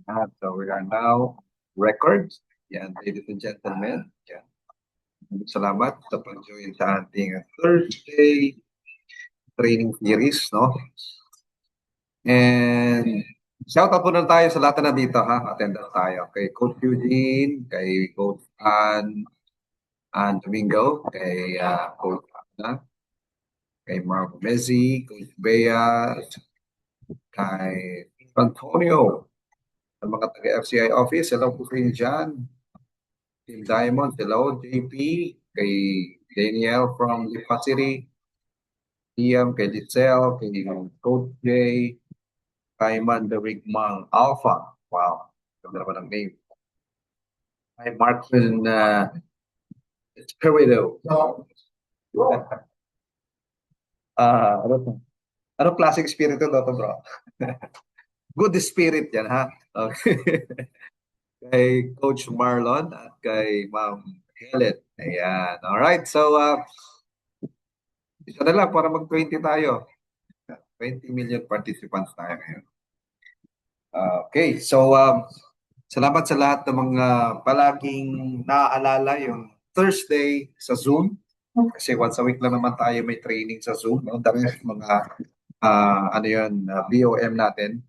So we are now records. Yan, ladies and gentlemen. Yan. Salamat sa pag-join sa ating Thursday training series, no? And shout out po na tayo sa lahat na dito, ha? Attendance tayo. Kay Coach Eugene, kay Coach Ann Domingo, kay Coach Ana, kay Marco Mezzi, Coach Bea, kay Antonio, sa mga taga-FCI office. Hello po sa inyo dyan. Team Diamond, hello. JP, kay Daniel from Lipa City, Liam, kay Giselle, kay Coach J, kay Mandarig Mang Alpha. Wow, ganda naman ang name. Kay Martin Espirito. Ano to? Anong klaseng espiritu to, bro? Good spirit yan, ha? Okay. Kay Coach Marlon at kay Ma'am Helen. Ayan. Alright, so isa na lang para mag-20 tayo. 20 million participants tayo ngayon. Okay, so salamat sa lahat ng mga palaging naaalala yung Thursday sa Zoom. Kasi once a week lang naman tayo may training sa Zoom. No? Dami mga BOM natin.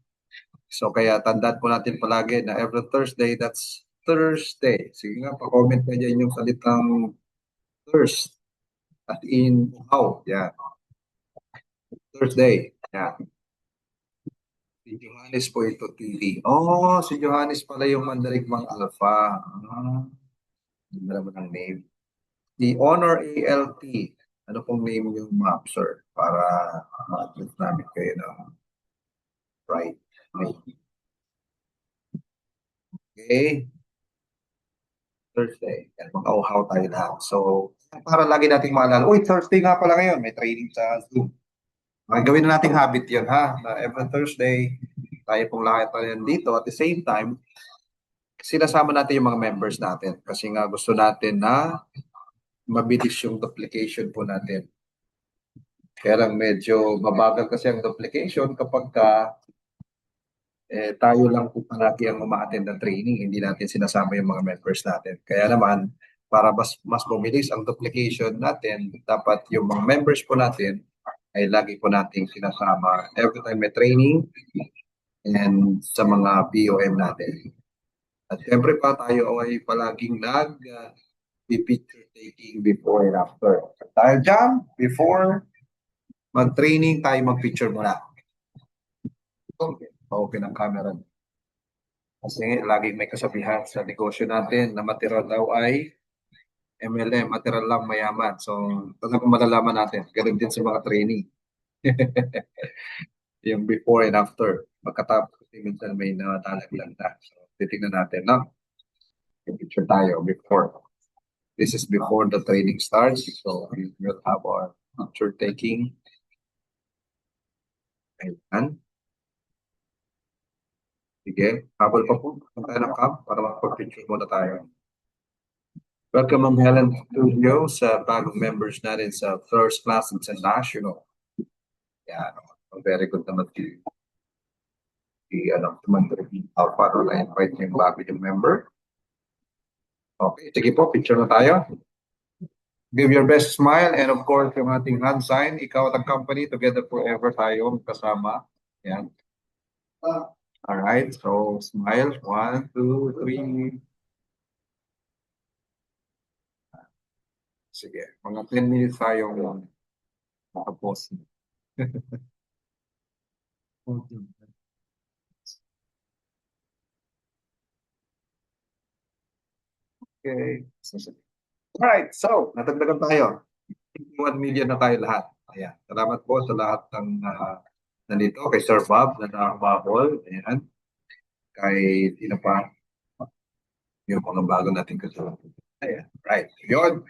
So kaya tandaan po natin palagi na every Thursday, that's Thursday. Sige nga, pa-comment na dyan yung salitang Thirst. At in how, yeah. Thursday, yeah. Si Johannes po ito, TV. Oh, si Johannes pala yung Mandarigmang Alpha. Hindi naman ang name. The Honor ALT. Ano pong name yung map, sir? Para ma-adjust namin kayo ng right name. Okay. Thursday. Yan, mag-auhaw tayo lahat. So, para lagi nating maalala, uy, Thursday nga pala ngayon, may training sa Zoom. Gawin na nating habit yun, ha? Na every Thursday, tayo pong lahat tayo dito. At the same time, sinasama natin yung mga members natin. Kasi nga gusto natin na mabilis yung duplication po natin. Kaya lang medyo mabagal kasi ang duplication kapag tayo lang po palagi ang uma-attend ng training, hindi natin sinasama yung mga members natin. Kaya naman, para mas bumilis ang duplication natin, dapat yung mga members po natin ay lagi po nating sinasama every time may training and sa mga BOM natin. At syempre pa tayo ay palaging picture taking before and after. Dahil dyan, before mag-training, tayo mag-picture muna. Okay, okay ng camera. Kasi laging may kasabihan sa negosyo natin na material daw ay MLM, material lang mayaman. So, talagang malalaman natin. Ganun din sa mga training. Yung before and after. Pagkatapos kasi minsan may natalaglag na. So, titignan natin, no? Yung picture tayo before. This is before the training starts. So, we will have our picture taking. Ayan. Sige, habol pa po. Kung tayo ng cam para makapag-picture muna tayo. Welcome Ma'am Helen Studio sa bagong members natin sa First Class International. Yan, very good naman tumantribute para na-invite yung bago yung member. Okay, sige po, picture na tayo. Give your best smile and of course yung ating hand sign, ikaw at ang company, together forever tayo kasama. Yan. Alright, so smile. 1, 2, 3. Sige, mga 10 minutes tayo nakapost. Okay. Alright, so natagdagan tayo. 1 million na tayo lahat. Ayan. Salamat po sa lahat ng nandito. Kay Sir Bob na nakababol. Ayan. Kay sino pa? Yung mga bago natin kasama. Ayan. Right. Yun.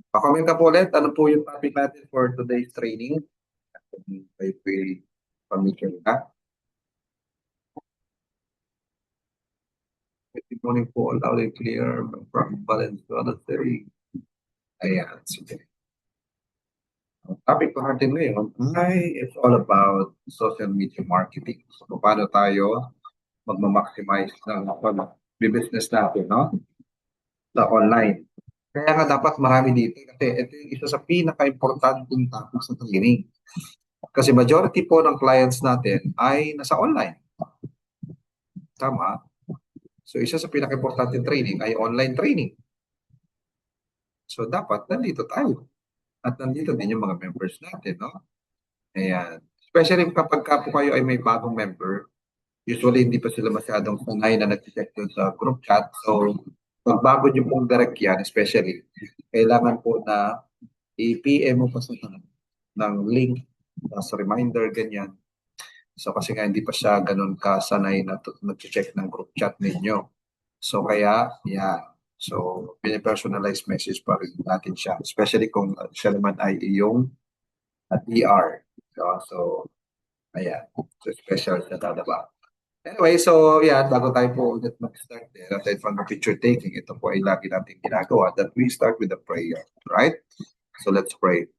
Pa-comment ka po ulit. Ano po yung topic natin for today's training? Kayo po pamikil ka. Good morning po. Loud and clear from Valenzuela City. Ayan. Sige. Ang topic po natin ngayon ay it's all about social media marketing. So, paano tayo magmamaximize ng business natin, no? Sa online. Kaya nga dapat marami dito kasi ito yung isa sa pinaka-importanting topic sa training. Kasi majority po ng clients natin ay nasa online. Tama? So isa sa pinaka-importanting training ay online training. So dapat nandito tayo. At nandito din yung mga members natin, no? Ayan. Especially kapag ka po kayo ay may bagong member, usually hindi pa sila masyadong sanay na nag-check doon sa group chat. So, pag bago nyo pong direct yan, especially, kailangan po na i-PM mo pa sa ng link, sa reminder, ganyan. So, kasi nga hindi pa siya ganun kasanay na nag-check ng group chat ninyo. So, kaya, yan. So, pinipersonalized message pa rin natin siya. Especially kung siya naman ay iyong DR. So, ayan. So, special siya dadaba. Anyway, so yeah, bago tayo po ulit mag-start there, aside from the picture taking, ito po ay lagi natin ginagawa that we start with a prayer, right? So let's pray.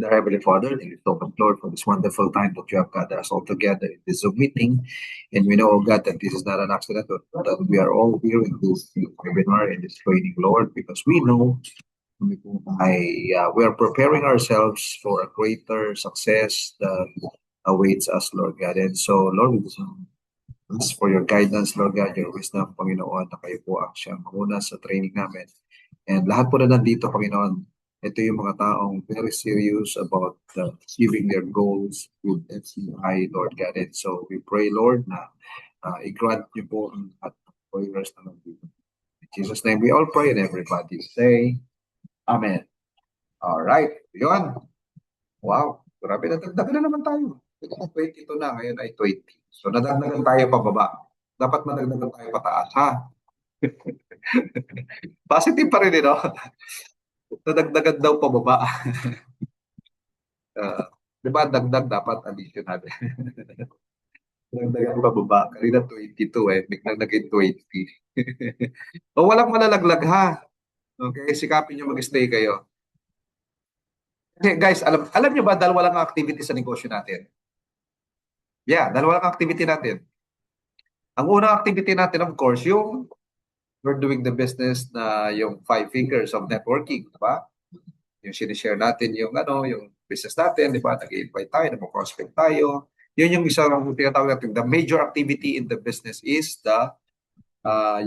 The Heavenly Father, thank you so much, Lord, for this wonderful time that you have gathered us all together in this Zoom meeting. And we know, oh God, that this is not an accident, but that we are all here in this webinar, in this training, Lord, because we know we are preparing ourselves for a greater success that awaits us, Lord God. And so, Lord, we just ask for your guidance, Lord God, your wisdom, Panginoon, na kayo po ang siyang manguna sa training namin. And lahat po na nandito, Panginoon, ito yung mga taong very serious about achieving their goals with FCI, Lord God. And so we pray, Lord, na i-grant niyo po ang at prayers na nandito. In Jesus' name, we all pray and everybody say, Amen. All right. Yun. Wow. Grabe, nadagdagan na naman tayo. 22 na, ngayon ay 20. So, nadagdagan tayo pababa. Dapat madagdagan tayo pataas, ha? Positive pa rin, no? Nadagdagan daw pababa. Di ba, dagdag dapat additional. Dagdagan pababa. Kanina 22 biglang naging 20. O walang malalaglag, ha? Okay, sikapin nyo mag-stay kayo. Kasi guys, alam nyo ba, dalawa lang ang activity sa negosyo natin? Yeah, dalawa lang ang activity natin. Ang unang activity natin, of course, yung we're doing the business na yung 5 figures of networking, di ba? Yung sinishare natin yung yung business natin, di ba? Nag-invite tayo, nag-prospect tayo. Yun yung isang tinatawag natin. The major activity in the business is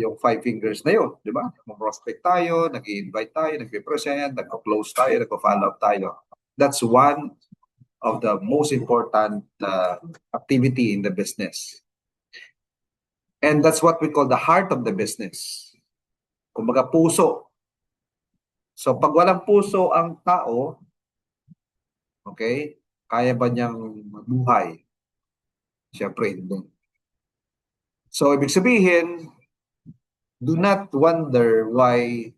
yung 5 fingers na yun, di ba? Mag-prospect tayo, nag-invite tayo, nag-present, nag-close tayo, nag-follow up tayo. That's one of the most important activity in the business. And that's what we call the heart of the business. Kumbaga puso. So pag walang puso ang tao, okay, kaya ba niyang mabuhay? Siyempre, hindi. So ibig sabihin, do not wonder why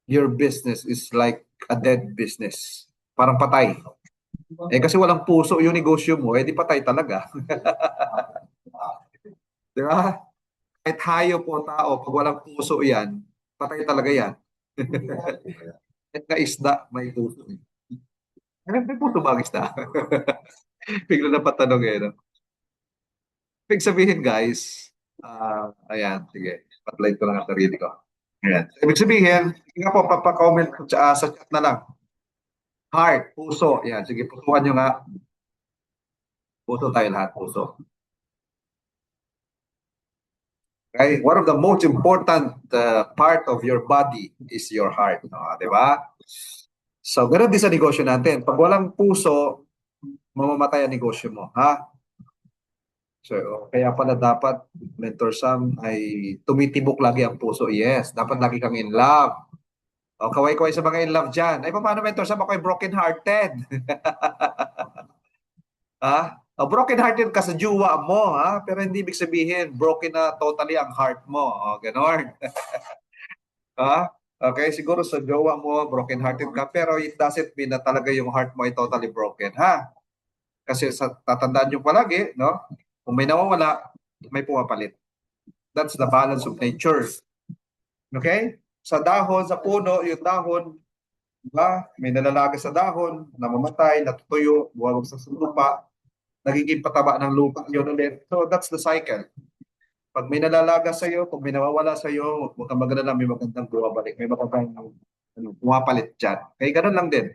your business is like a dead business. Parang patay. Kasi walang puso yung negosyo mo, di patay talaga. Di ba? Kahit hayop po tao, pag walang puso yan, patay talaga yan. Kahit na isda, may puso. May puso ba ang isda? Bigla na patanong no? Ibig sabihin guys, ayan, sige, spotlight ko lang ang sarili ko. Ayan. Ibig sabihin, sige nga po, papaka-comment sa chat na lang. Heart, puso, yan, sige, pusuan nyo nga. Puso tayo lahat, puso. Okay? One of the most important part of your body is your heart. No? Di ba? So, ganoon din sa negosyo natin. Pag walang puso, mamamatay ang negosyo mo. Ha? So, kaya pala dapat, Mentor Sam, ay tumitibok lagi ang puso. Yes, dapat lagi kang in love. O, kaway-kaway sa mga in love dyan. Ay, paano, Mentor Sam? Ako ay broken-hearted. Ha? Broken-hearted ka sa jowa mo, ha? Pero hindi ibig sabihin, broken na totally ang heart mo. O, ganon. Ha? Okay, siguro sa jowa mo, broken-hearted ka, pero it doesn't mean na talaga yung heart mo ay totally broken, ha? Kasi tatandaan nyo palagi, no? Kung may nawawala, may pumapalit. That's the balance of nature. Okay? Sa dahon, sa puno, yung dahon, diba? May nalalaga sa dahon, namamatay, natutuyo, buwag sa lupa. nagiging pataba ng lupa yun ulit. So that's the cycle. Pag may nalalaga sa'yo, pag may nawawala sa'yo, huwag kang mag-alala, may magandang bumabalik, may magandang pumapalit dyan. Kaya ganun lang din.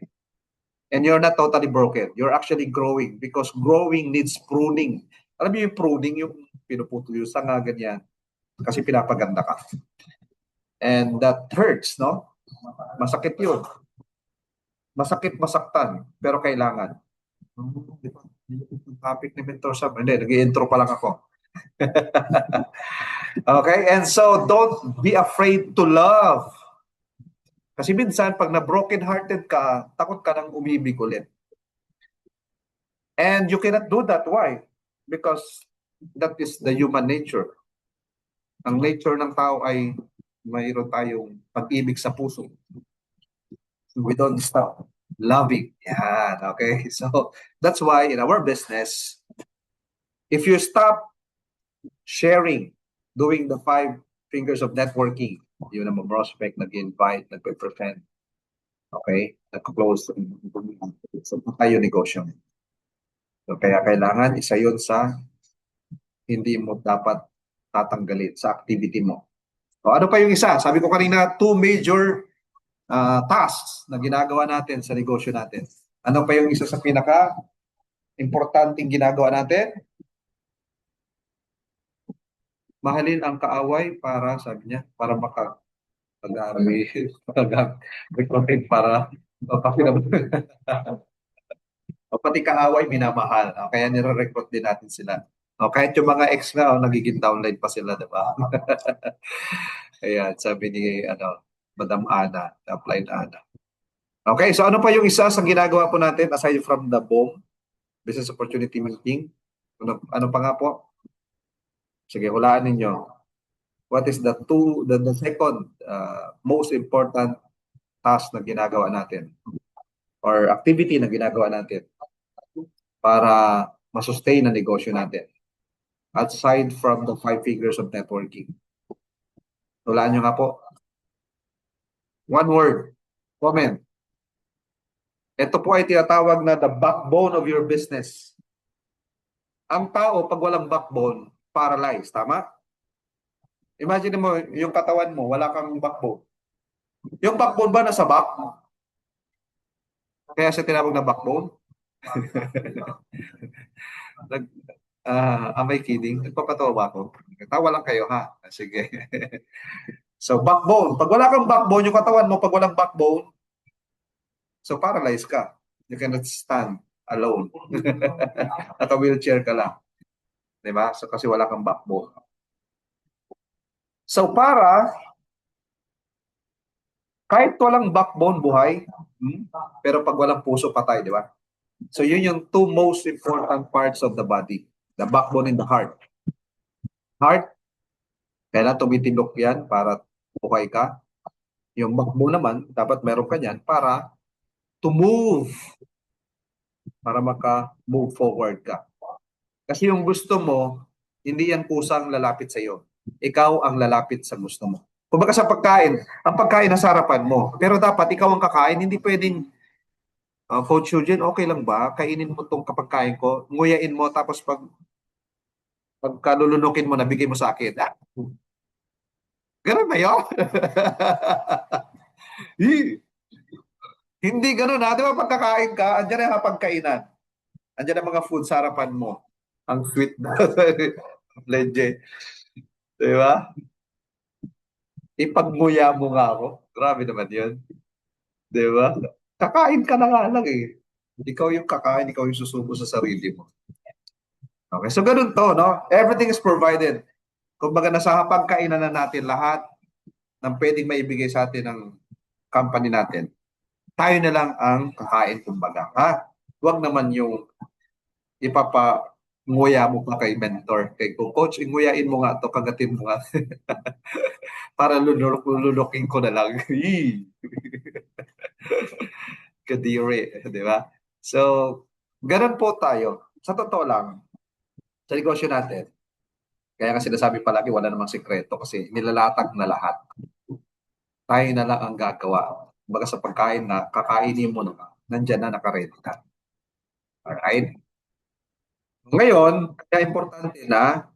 And you're not totally broken. You're actually growing because growing needs pruning. Alam mo yung pruning, yung pinuputol yung sanga, ganyan. Kasi pinapaganda ka. And that hurts, no? Masakit yun. Masakit, masaktan, pero kailangan. Topic ni Mentor Sam. Hindi, nag-i-intro pa lang ako. Okay, and so don't be afraid to love. Kasi minsan, pag na-broken-hearted ka, takot ka nang umibig ulit. And you cannot do that. Why? Because that is the human nature. Ang nature ng tao ay mayroon tayong pag-ibig sa puso. We don't stop loving. Yan, okay? So, that's why in our business, if you stop sharing, doing the 5 fingers of networking, yun ang prospect, nag-invite, nag-present, okay? Nag-close, so tayo negosyo. So, kaya kailangan isa yun sa hindi mo dapat tatanggalin sa activity mo. So, ano pa yung isa? Sabi ko kanina, 2 major tasks na ginagawa natin sa negosyo natin. Ano pa yung isa sa pinaka-importanting ginagawa natin? Mahalin ang kaaway para, sabi niya, para pag-aari, pag-content para o pati kaaway minamahal. Kaya nire-recruit din natin sila. Kahit yung mga ex nga, nagiging downline pa sila, di ba? Ayan, sabi ni Madam Ana, applied Ana. Okay, so ano pa yung isa sa ginagawa po natin aside from the BOM, Business Opportunity Meeting? Ano pa nga po? Sige, hulaan ninyo. What is the second most important task na ginagawa natin or activity na ginagawa natin para masustain ang negosyo natin aside from the 5 figures of networking? Hulaan nyo nga po. One word. Comment. Ito po ay tinatawag na the backbone of your business. Ang tao, pag walang backbone, paralyzed. Tama? Imagine mo, yung katawan mo, wala kang backbone. Yung backbone ba nasa back? Kaya siya tinawag na backbone? Am I kidding? Nagpapatawa ba ako? Tawa lang kayo, ha? Sige. So, backbone. Pag wala kang backbone, yung katawan mo, pag walang backbone, so paralyzed ka. You cannot stand alone. Naka-wheelchair ka lang. Diba? So, kasi wala kang backbone. So, kahit walang backbone, buhay, pero pag walang puso, patay, di ba? So, yun yung 2 most important parts of the body. The backbone and the heart. Heart, kailangan tumitindok yan para buhay ka. Yung backbone naman, dapat meron ka yan para to move. Para maka-move forward ka. Kasi yung gusto mo, hindi yan kusang lalapit sa iyo. Ikaw ang lalapit sa gusto mo. Kumbaga sa pagkain, ang pagkain nasa harapan mo. Pero dapat ikaw ang kakain, hindi pwedeng Coach Eugene, okay lang ba? Kainin mo itong kapagkain ko, nguyain mo, tapos pagkalulunukin mo, nabigay mo sa akin. Ganun ba yun? Hindi ganun ha. Di ba pagkakain ka, andyan ang pagkainan. Andyan ang mga food sa harapan mo. Ang sweet na. Legend. Di ba? Ipagmuya mo nga ako. Grabe naman yun. Di ba? Kakain ka na nga lang eh. Ikaw yung kakain, ikaw yung susubo sa sarili mo. Okay, so ganun to, no? Everything is provided. Kumbaga nasa hapagkainan na natin lahat ng pwedeng maibigay sa atin ng company natin. Tayo na lang ang kakain, kumbaga. Ha? Huwag naman yung nguya mo pa kay mentor. Kay coach, inguyain mo nga to, kagatin mo nga. Para lululokin ko na lang. Kadiri, di ba? So, ganun po tayo. Sa totoo lang, sa negosyo natin, kaya nga sinasabi palagi, wala namang sikreto kasi nilalatag na lahat. Tayo na lang ang gagawa. Baga sa pagkain na kakainin mo na, nandyan na nakaredy na. Alright? Ngayon, kaya importante na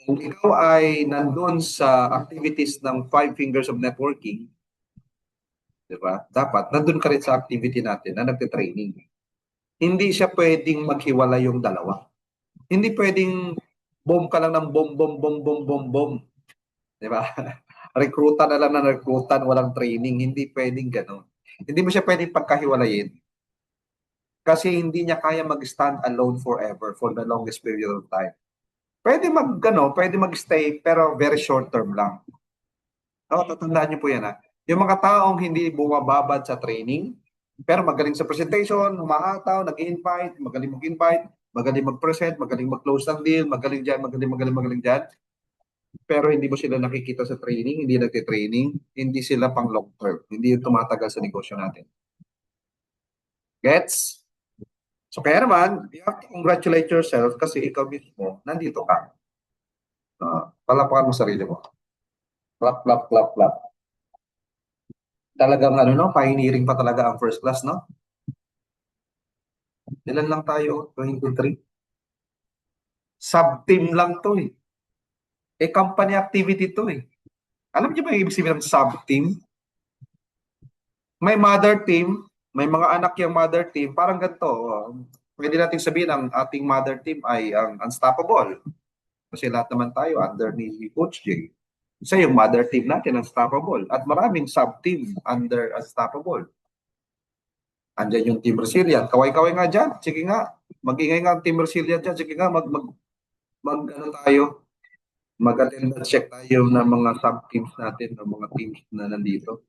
kung ikaw ay nandun sa activities ng Five Fingers of Networking, di ba? Dapat nandun ka rin sa activity natin na nagte-training. Hindi siya pwedeng maghiwala yung dalawa. Hindi pwedeng bomb ka lang ng bomb, bomb, bomb, bomb, bomb, bomb. Di ba? Rekrutan na lang na rekrutan, walang training. Hindi pwedeng gano'n. Hindi mo siya pwedeng pagkahiwalayin kasi hindi niya kaya mag-stand alone forever for the longest period of time. Pwede mag-stay pero very short term lang. Tatandaan niyo po yan, ha. Yung mga taong hindi bumababad sa training, pero magaling sa presentation, humahataw, nag-invite, magaling mag-invite, magaling mag-present, magaling mag-close ng deal, magaling dyan, magaling dyan. Pero hindi mo sila nakikita sa training, hindi nagte-training, hindi sila pang long term, hindi yung tumatagal sa negosyo natin. Gets? So kaya naman, you have to congratulate yourself kasi ikaw mismo, nandito ka. Palapakan mo sarili mo. Clap, clap, clap, clap. Talagang pioneering pa talaga ang first class, no? Ilan lang tayo? 23. Sub-team lang to eh. Company activity to eh. Alam niyo ba yung ibig sabihin ng sub-team? May mother team, may mga anak yung mother team, parang ganito. Pwede natin sabihin ang ating mother team ay ang unstoppable. Kasi lahat naman tayo under ni Coach J. Isa yung mother team natin, unstoppable. At maraming sub-team under unstoppable. Andyan yung Team Resilient. Kaway-kaway nga dyan. Sige nga. Mag-ingay nga ang Team Resilient dyan. Sige nga, tayo. Mag-attendance check tayo ng mga sub-teams natin, ng mga teams na nandito.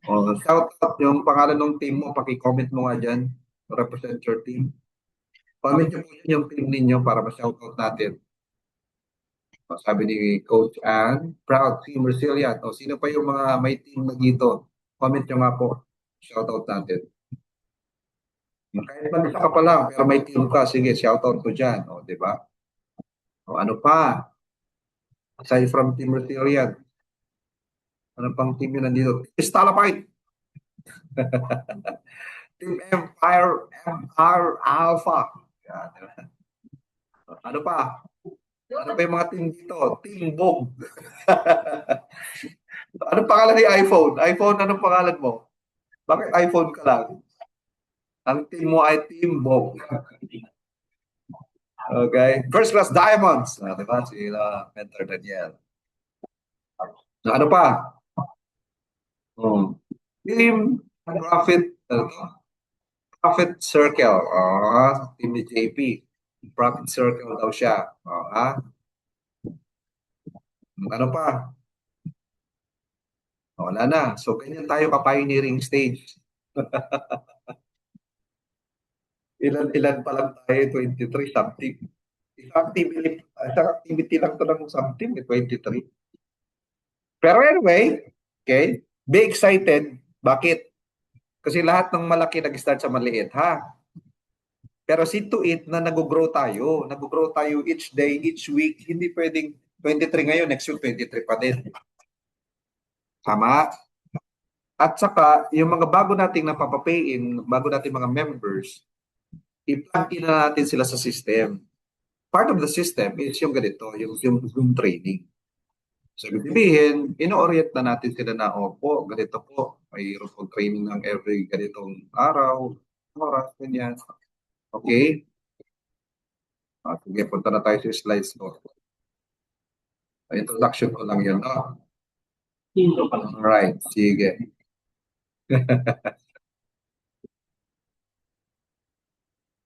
Shout out yung pangalan ng team mo. Paki-comment mo nga dyan. Represent your team. Comment nyo po yung team ninyo para ma-shout out natin. Sabi ni Coach Ann, proud Team Resilient. Sino pa yung mga may team na dito? Comment nyo nga po. Shout out natin. Kahit mag-isa ka pa lang, pero may team ka, sige, shoutout ko dyan. Di ba? Ano pa? Aside from Team Resilient, ano pang team yun nandito? Stalapite! Team Empire, Alpha. Yan, diba? Ano pa? Ano pa yung mga team dito? Team Bog. Anong pangalan ni iPhone? iPhone, anong pangalan mo? Bakit iPhone ka lang? Ang team mo ay Team Bog. Okay? First Class Diamonds. Diba? Sila, Mentor Daniel. Ano pa? Team Profit, Profit Circle. Team ni JP. Profit Circle daw siya. Ano pa? Wala na. So, ganyan tayo ka-pioneering stage. Ilan pa lang tayo, 23, something. Isang activity lang to ng something, 23. Pero anyway, okay, be excited. Bakit? Kasi lahat ng malaki nag-start sa maliit, ha? Pero see to it na nag-grow tayo. Nag-grow tayo each day, each week. Hindi pwedeng 23 ngayon, next week 23 pa din. Tama? At saka, yung mga bago nating napapapayin, bago nating mga members, i-plug in na natin sila sa system. Part of the system is yung ganito, yung training. So, ibig sabihin, ino-orient na natin sila na, opo, ganito po, mayroon po training ng every ganitong araw, oras, ganyan. Okay? Sige, punta na tayo sa slides ko. Introduction ko lang yun, no? Right, sige.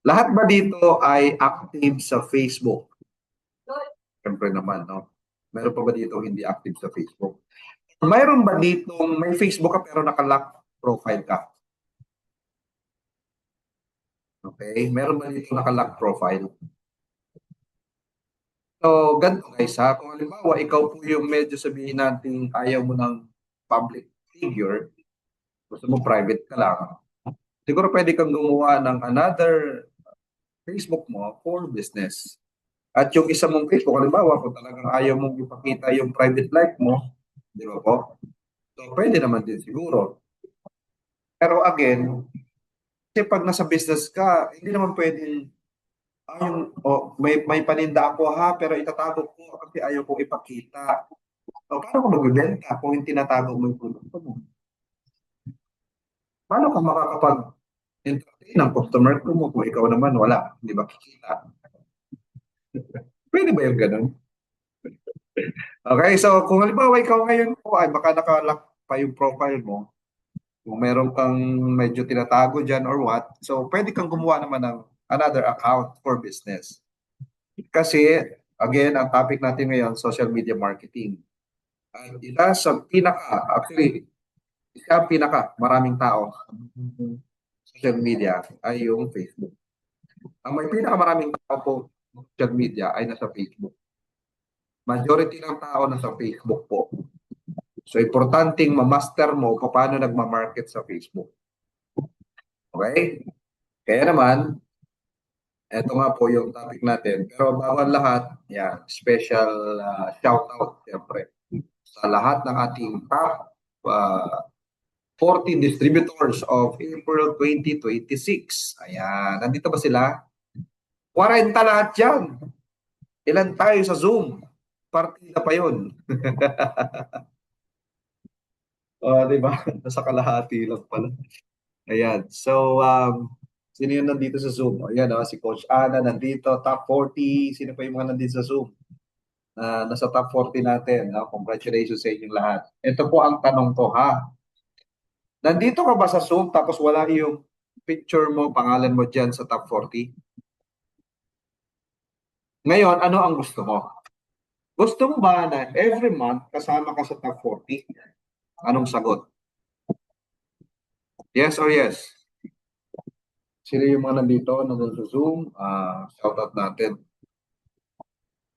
Lahat ba dito ay active sa Facebook? Siyempre naman, no? Meron pa ba dito hindi active sa Facebook? Mayroon ba dito may Facebook ka pero naka-lock profile ka? Okay? Meron ba dito naka-lock profile? So, ganito guys ha. Kung halimbawa, ikaw po yung medyo sabihin natin ayaw mo ng public figure, gusto mo private ka lang, siguro pwede kang gumawa ng another Facebook mo for business. At yung isa mong Facebook, halimbawa, kung talagang ayaw mong ipakita yung private life mo, di ba po? So, pwede naman din siguro. Pero again, kasi pag nasa business ka, hindi naman pwedeng may paninda ako ha, pero itatago ko kasi ayaw kong ipakita. O, paano ka magbibenta kung hindi tinatago mo yung produkto mo? Paano ka makakapag-entertain ng customer mo kung ikaw naman wala, hindi ba kikita? Pwede ba yung ganun? Okay, so kung halimbawa ikaw ngayon po ay baka nakalock pa yung profile mo, kung meron kang medyo tinatago dyan or what, so pwede kang gumawa naman ng another account for business. Kasi, again, ang topic natin ngayon, social media marketing. At actually, isa ang pinaka maraming tao social media ay yung Facebook. Ang may pinaka maraming tao po social media ay nasa Facebook. Majority ng tao nasa Facebook po. So, importanteng ma-master mo kung paano nagma-market sa Facebook. Okay? Kaya naman, ito nga po yung topic natin. Pero bago ang lahat, special shout out, siyempre, sa lahat ng ating top 40 distributors of April 2026. Ayan, nandito ba sila? 40 lahat yan. Ilan tayo sa Zoom? Partida pa yun. Di ba? Nasa kalahati lang pala. Ayan. So, sino yung nandito sa Zoom? Ayan, si Coach Ana nandito, top 40. Sino pa yung mga nandito sa Zoom? Nasa top 40 natin. Congratulations sa inyong lahat. Ito po ang tanong ko, ha? Nandito ka ba sa Zoom tapos wala yung picture mo, pangalan mo dyan sa top 40? Ngayon, ano ang gusto mo? Gusto mo ba na every month kasama ka sa top 40? Anong sagot? Yes or yes? Sino yung mga nandito, nandun sa Zoom? Shout out natin.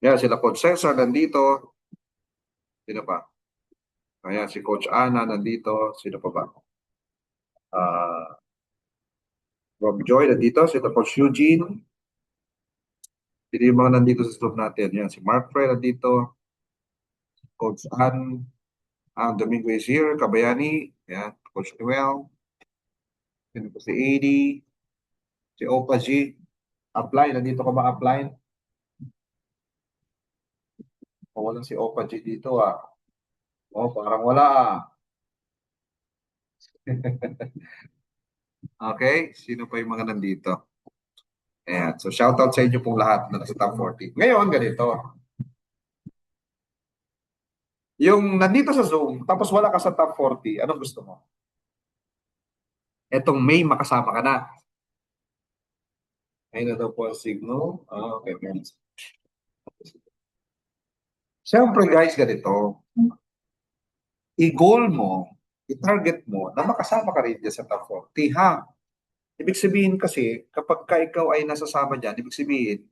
Sila Coach Cesar nandito. Sino pa? Ayan, si Coach Ana nandito. Sino pa ba? Rob Joy nandito. Sino Coach Eugene. Sino yung mga nandito sa Zoom natin? Yan, si Mark Fred nandito. Coach Ann. Domingo is here. Kabayani. Yan, Coach Noel. Sino po si Eddie. Si Opa G. Apply. Nandito ka ba apply? Walang si Opa G dito parang wala Okay, sino pa yung mga nandito? Ayan, so shoutout sa inyo pong lahat na nasa top 40. Ngayon, ganito. Yung nandito sa Zoom, tapos wala ka sa top 40, anong gusto mo? Etong May, makasama ka na. Ayun na daw po ang signal. Okay, friends. Siyempre guys, ganito. I-goal mo, i-target mo na makasama ka rin dyan sa top 40, ha? Ibig sabihin kasi, kapag ka ikaw ay nasasama dyan, ibig sabihin,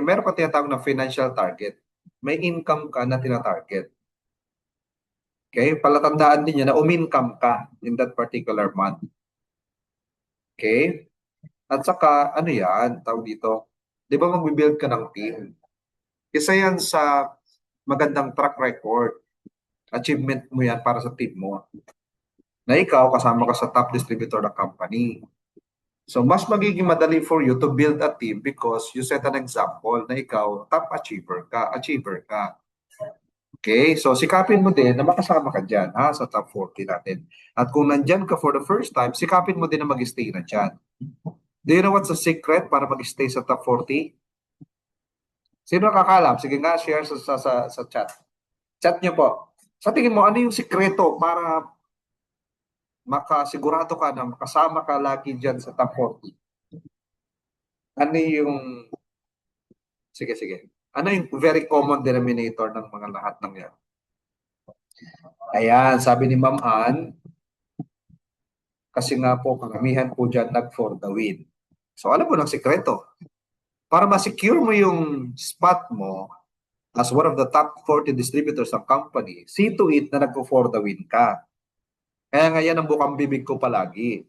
meron ka tinatawag na financial target. May income ka na tinatarget. Okay? Palatandaan din niya na umincome ka in that particular month. Okay? At saka, ano yan, tawag dito, di ba mag-build ka ng team? Isa yan sa magandang track record. Achievement mo yan para sa team mo. Na ikaw, kasama ka sa top distributor ng company. So, mas magiging madali for you to build a team because you set an example na ikaw, top achiever ka. Okay, so sikapin mo din na makasama ka dyan sa top 40 natin. At kung nandyan ka for the first time, sikapin mo din na mag-stay na dyan. Do you know what's the secret para mag-stay sa top 40? Sino nakakalam? Sige nga, share sa chat. Chat niyo po. Sa tingin mo, ano yung sikreto para makasigurado ka na makasama ka lagi dyan sa top 40? Ano yung... Sige. Ano yung very common denominator ng mga lahat ng yan? Ayan, sabi ni Ma'am Ann, kasi nga po, karamihan po dyan nag-for the win. So, alam mo ng sikreto. Para ma-secure mo yung spot mo as one of the top 40 distributors ng company, see to it na nag-for the win ka. Kaya nga yan ang bukang bibig ko palagi.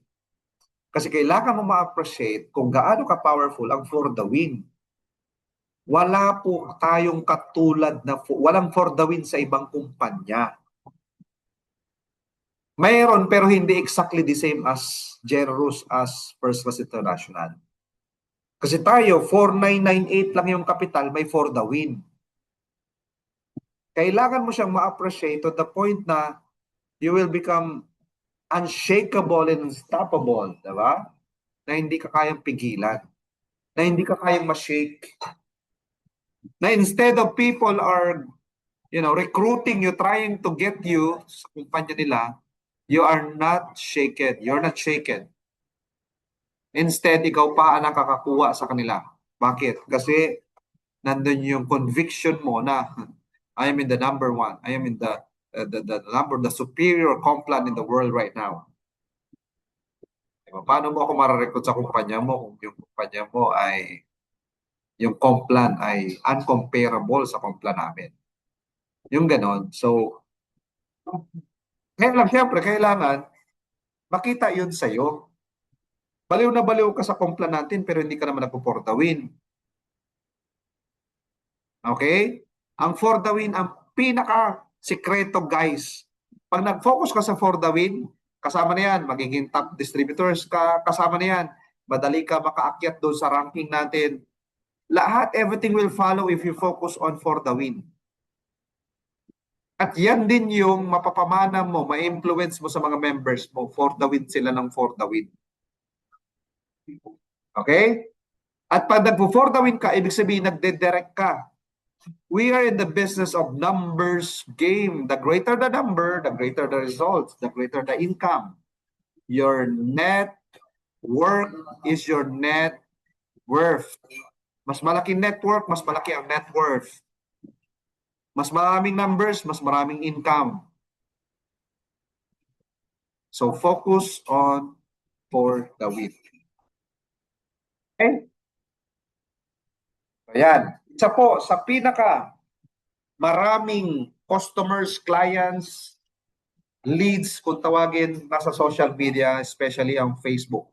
Kasi kailangan mo ma-appreciate kung gaano ka-powerful ang for the win. Wala po tayong katulad na walang for the win sa ibang kumpanya. Mayroon pero hindi exactly the same as generous as First Class International. Kasi tayo, 4,998 lang yung kapital, may for the win. Kailangan mo siyang ma-appreciate to the point na you will become unshakable and unstoppable, diba? Na hindi ka kayang pigilan, na hindi ka kayang ma-shake, na instead of people are, recruiting you, trying to get you sa kumpanya nila, you are not shaken. You're not shaken. Instead, ikaw pa ang nakakakuha sa kanila. Bakit? Kasi nandun yung conviction mo na I am in the number one. I am in the superior complan in the world right now. Diba? Paano mo ako mararecruit sa kumpanya mo kung yung kumpanya mo ay yung complan ay uncomparable sa complan namin? Yung ganon. So, kaya lang, siyempre, kailangan makita yun sa'yo. Baliw na baliw ka sa complan natin pero hindi ka naman nagpo-for the win. Okay? Ang for the win, ang pinaka-sikreto, guys. Pag nag-focus ka sa for the win, kasama na yan, magiging top distributors ka, kasama na yan, madali ka makaakyat doon sa ranking natin. Lahat, everything will follow if you focus on for the win. At yan din yung mapapamana mo, ma-influence mo sa mga members mo, for the win sila ng for the win. Okay? At pag nagpo-for the win ka, ibig sabihin, nagde-direct ka. We are in the business of numbers game. The greater the number, the greater the results, the greater the income. Your net worth is your net worth. Mas malaki network, mas malaki ang net worth. Mas maraming numbers, mas maraming income. So focus on for the win. Okay? Ayan. Isa po sa pinaka maraming customers, clients, leads kung tawagin nasa social media, especially ang Facebook.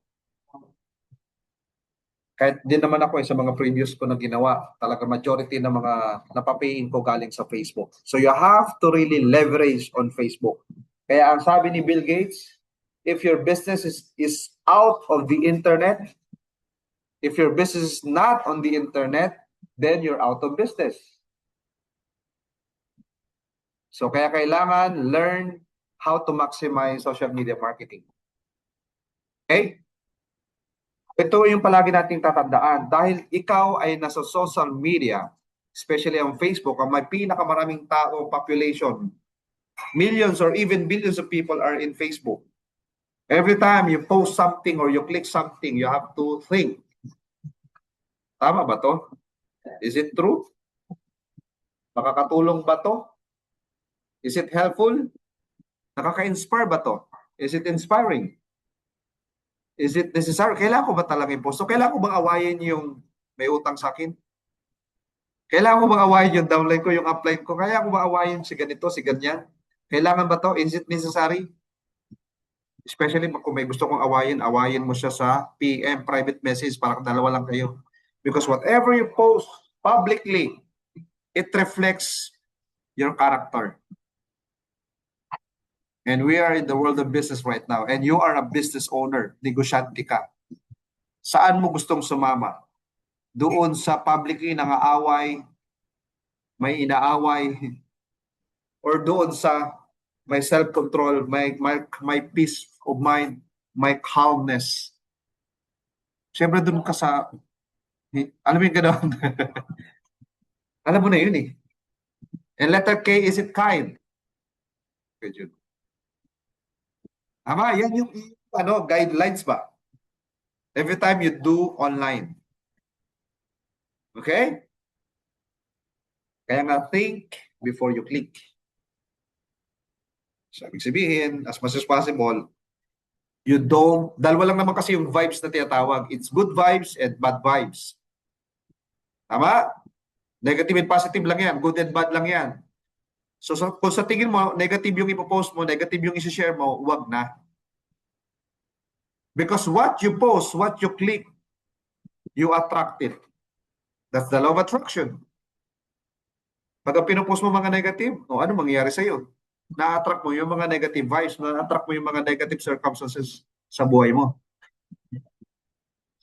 Kahit din naman ako sa mga previous ko na ginawa, talaga majority ng mga napapayin ko galing sa Facebook. So you have to really leverage on Facebook. Kaya ang sabi ni Bill Gates, if your business is out of the internet, if your business is not on the internet, then you're out of business. So kaya kailangan learn how to maximize social media marketing. Okay? Ito yung palagi nating tatandaan. Dahil ikaw ay nasa social media, especially ang Facebook, ang may pinakamaraming tao, population, millions or even billions of people are in Facebook. Every time you post something or you click something, you have to think, tama ba to? Is it true? Makakatulong ba to? Is it helpful? Nakaka-inspire ba to? Is it inspiring? Is it necessary? Kailangan ko ba talaga i-post? So, kailangan ko bang awayin yung may utang sa akin? Kailangan ko bang awayin yung downline ko, yung upline ko? Kaya ko ba awayin si ganito, si ganyan? Kailangan ba to? Is it necessary? Especially kung may gusto kong awayin, awayin mo siya sa PM, private message, para dalawa lang kayo. Because whatever you post publicly, it reflects your character. And we are in the world of business right now. And you are a business owner. Negosyante ka. Saan mo gustong sumama? Doon sa publicly nangaaway, may inaaway, or doon sa may self-control, may peace of mind, may calmness. Siyempre doon ka sa, alam mo yung gano'n? Alam mo na yun eh. And letter K, is it kind? Good yun. Ama, yan yung guidelines ba? Every time you do online. Okay? Kaya nga, think before you click. So, ibig sabihin, as much as possible, you don't, dalawa lang naman kasi yung vibes na tinatawag. It's good vibes and bad vibes. Tama? Negative and positive lang yan. Good and bad lang yan. So, kung sa tingin mo, negative yung ipopost mo, negative yung isi-share mo, wag na. Because what you post, what you click, you attract it. That's the law of attraction. Pag pinupost mo mga negative, ano mangyayari sa'yo? Na-attract mo yung mga negative vibes, na-attract mo yung mga negative circumstances sa buhay mo.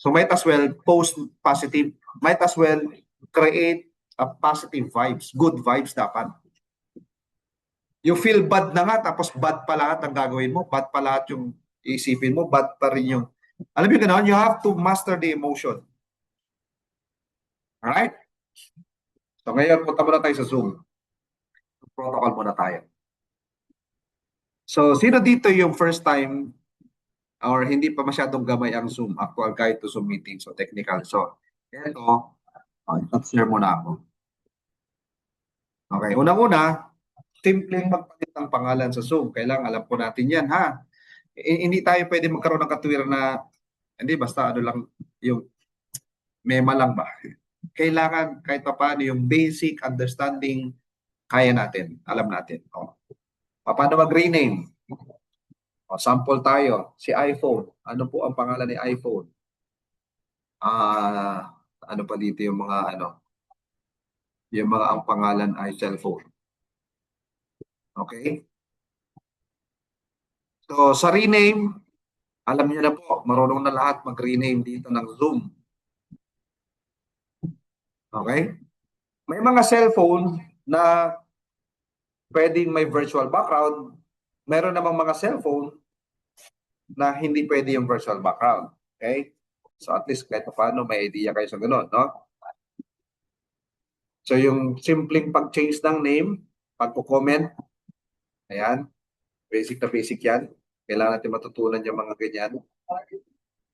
So might as well post positive, might as well create a positive vibes, good vibes dapat. You feel bad na nga, tapos bad pa lahat ang gagawin mo, bad pa lahat yung iisipin mo, bad pa rin yung, alam mo gano'n, you have to master the emotion. Alright? So ngayon, punta muna tayo sa Zoom. Protocol muna tayo. So, sino dito yung first time or hindi pa masyadong gamay ang Zoom, actual guide to Zoom meeting, so technical. So, ito, share muna ako. Okay, unang-una, simpleng magpalit ng pangalan sa Zoom. Kailangan alam po natin yan, ha? Hindi tayo pwede magkaroon ng katwiran na, hindi, basta ano lang, yung mema lang ba? Kailangan kahit pa paano yung basic understanding, kaya natin, alam natin. O, paano mag-rename? O, sample tayo, si iPhone. Ano po ang pangalan ni iPhone? Ano pa dito yung mga yung mga ang pangalan ay cellphone. Okay? So, sa rename, alam niyo na po, marunong na lahat mag-rename dito ng Zoom. Okay? May mga cellphone na pwedeng may virtual background. Meron namang mga cellphone na hindi pwede yung virtual background. Okay? So at least kahit paano may idea kayo sa ganun, no? So yung simpleng pag-change ng name, pagko-comment, ayan, basic na basic yan. Kailangan natin matutunan yung mga ganyan.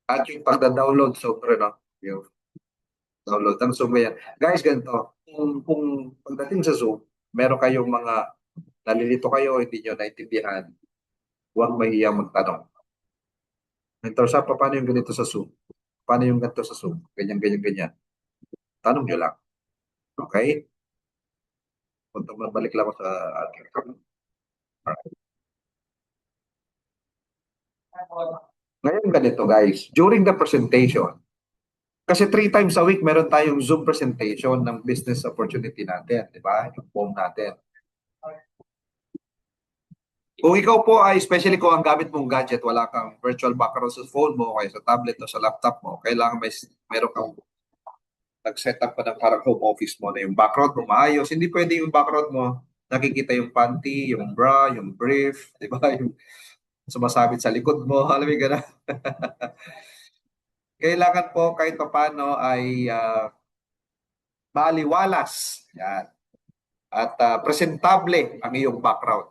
At yung pagda-download, sobre, no? Yung download ng Zoom yan. Guys, ganito, kung pagdating sa Zoom, meron kayong mga nalilito kayo, hindi nyo naintindihan, huwag mahiyang magtanong. Mentor sa paano yung ganito sa Zoom? Paano yung ganito sa Zoom? Ganyan, ganyan, ganyan. Tanong nyo lang. Okay? Punta balik lang ako sa ngayon ganito guys, during the presentation, kasi 3 times a week meron tayong Zoom presentation ng business opportunity natin, di ba? Yung phone natin. Kung ikaw po ay, especially kung ang gamit mong gadget, wala kang virtual background sa phone mo, kaya sa tablet o sa laptop mo, kailangan meron kang nag-set up pa ng parang home office mo na yung background mo maayos. Hindi pwede yung background mo, nakikita yung panty, yung bra, yung brief, di ba? Yung sumasabit sa likod mo, alam mo yung gano'n. Kailangan po kahit paano ay maaliwalas. Yan. At presentable ang iyong background.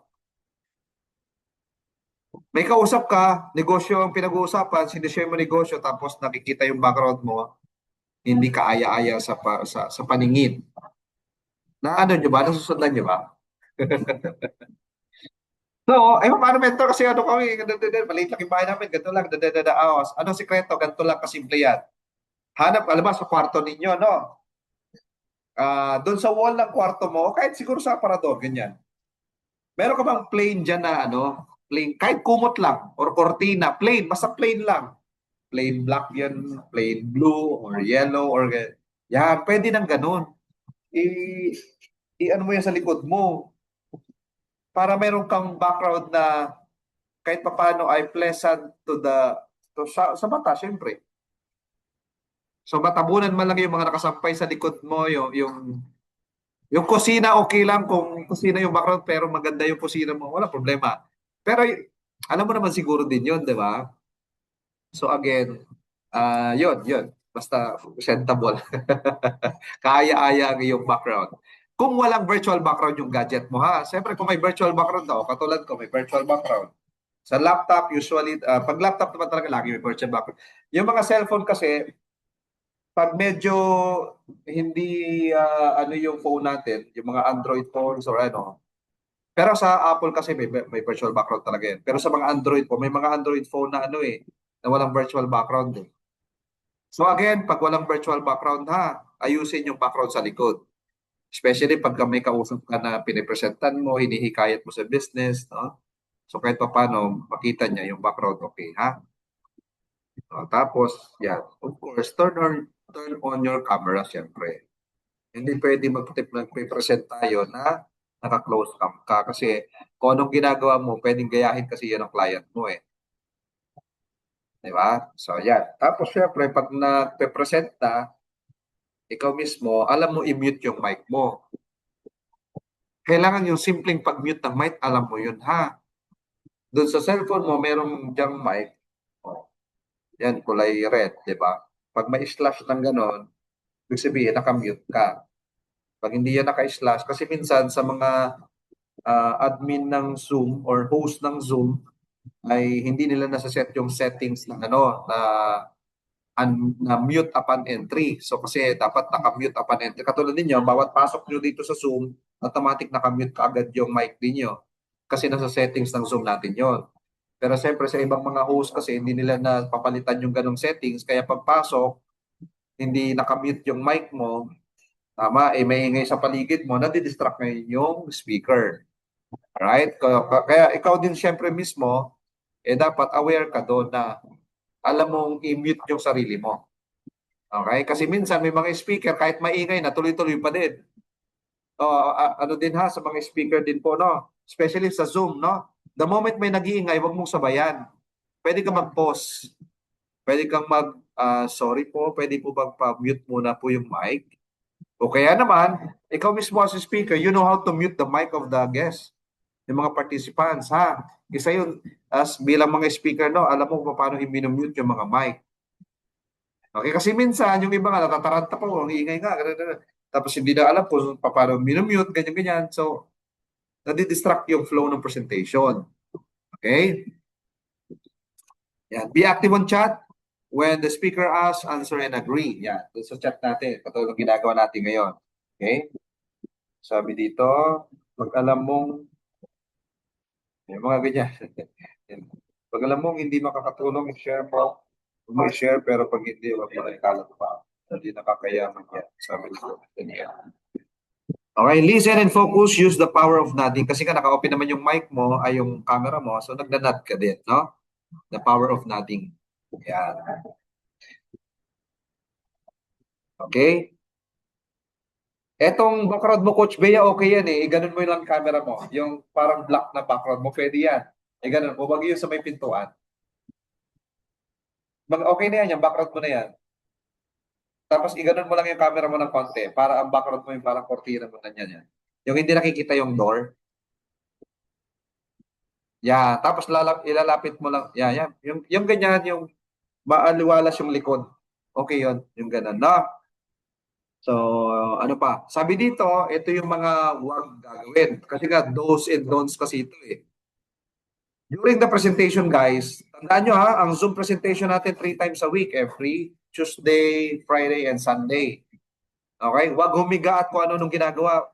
May kausap ka, negosyo ang pinag-uusapan, sinishare mo negosyo, tapos nakikita yung background mo, hindi ka aya-aya sa paningin. Na ano nyo ba? Nasusundan nyo ba? So, paano mentor kasi ano kami, maliit lang yung bahay namin, ganito lang, awas. Anong sikreto? Ganito lang kasimple yan. Hanap, alam ba, sa kwarto ninyo, no? Doon sa wall ng kwarto mo, kahit siguro sa aparador, ganyan. Meron ka bang plain dyan na plain, kahit kumot lang, or cortina, plain, basta plain lang. Plain black yan, plain blue, or yellow, or yan, pwede nang ganun. Ano mo yan sa likod mo, para meron kang background na kahit paano ay pleasant sa mata, syempre. So matabunan man lang yung mga nakasampay sa likod mo, yung kusina, okay lang kung kusina yung background, pero maganda yung kusina mo, wala problema. Pero alam mo naman siguro din yun, di ba? So again, yun. Basta presentable. Kaya-aya ang iyong background. Kung walang virtual background yung gadget mo, ha? Siyempre, kung may virtual background daw, katulad ko, may virtual background. Sa laptop, usually, pag laptop naman talaga, lagi may virtual background. Yung mga cellphone kasi, pag medyo hindi yung phone natin, yung mga Android phones or pero sa Apple kasi may virtual background talaga yan. Pero sa mga Android po, may mga Android phone na na walang virtual background eh. So again, pag walang virtual background ayusin yung background sa likod. Especially pag may kausap ka na pinipresentan mo, hinihikayat mo sa business, no? So kahit pa paano, makita niya yung background, okay, ha? So, tapos, yan. Of course, turn on your camera, syempre. Hindi pwede magpe-present tayo na naka-close cam ka kasi kung anong ginagawa mo, pwedeng gayahin kasi yan ang client mo eh. Di ba? So, yan. Tapos, syempre, pag nagpe-present na, ikaw mismo, alam mo i-mute yung mic mo. Kailangan yung simpleng pag-mute ng mic, alam mo yun, ha? Doon sa cellphone mo, merong diyang mic. Oh, yan, kulay red, di ba? Pag may slash ng ganon, ibig sabihin, nakamute ka. Pag hindi yan naka-slash, kasi minsan sa mga admin ng Zoom or host ng Zoom, ay hindi nila nasa-set yung settings ng ano, na mute upon entry. So kasi dapat naka-mute upon entry. Katulad ninyo, bawat pasok nyo dito sa Zoom, automatic naka-mute ka agad yung mic niyo. Kasi nasa settings ng Zoom natin yon. Pero siyempre sa ibang mga host kasi hindi nila napapalitan yung ganong settings. Kaya pagpasok, hindi naka-mute yung mic mo, tama, may ingay sa paligid mo, nadidistract ngayon yung speaker. Right? Kaya ikaw din siyempre mismo, dapat aware ka doon na alam mong i-mute yung sarili mo. Okay? Kasi minsan may mga speaker, kahit maingay na, tuloy-tuloy pa din. So, ano din ha, sa mga speaker din po, no? Especially sa Zoom, no? The moment may nag-iingay, huwag mong sabayan. Pwede ka mag-pause. Pwede kang sorry po, pwede po bang pa-mute muna po yung mic? O kaya naman, ikaw mismo as a speaker, you know how to mute the mic of the guest, yung mga participants, ha? Isa yun, as bilang mga speaker, no, alam mo kung paano i-mute yung mga mic. Okay, kasi minsan, yung iba nga, natataranta pa, ang ingay nga, ganun. Tapos hindi na alam kung paano minumute, ganyan-ganyan. So, nadidistract yung flow ng presentation. Okay? Yan. Be active on chat. When the speaker asks, answer and agree. Yan. Doon sa chat natin. Katulad ng ginagawa natin ngayon. Okay? Sabi dito, pag alam mong, yung mga ganyan. Pag alam mong hindi makakatulong, i-share mo. Huwag mo i-share, pero pag hindi, huwag mo na ikalat pa. Hindi nakakayaman yan. Sabi dito. Ganyan. Okay, listen and focus, use the power of nodding. Kasi nga naka-open naman yung mic mo, ay yung camera mo, so nagna-nod ka din, no? The power of nodding. Yan. Okay? Etong background mo, Coach Bea, okay yan eh. Ganun mo lang camera mo. Yung parang black na background mo, pwede yan. Ganun. Huwag yun sa may pintuan. Okay na yan, yung background mo na yan. Tapos iganon mo lang yung camera mo ng konti para ang background mo yung parang kortina mo na yan. Yung hindi nakikita yung door. Yeah, tapos ilalapit mo lang. Yeah, yeah. Yung ganyan, yung maaliwalas yung likod. Okay yon, yung ganun, no? So, ano pa? Sabi dito, ito yung mga huwag gagawin. Kasi nga, do's and don'ts kasi ito eh. During the presentation, guys, tandaan nyo ha, ang Zoom presentation natin 3 times a week, every Tuesday, Friday, and Sunday. Okay? Huwag humiga at kung ano nung ginagawa.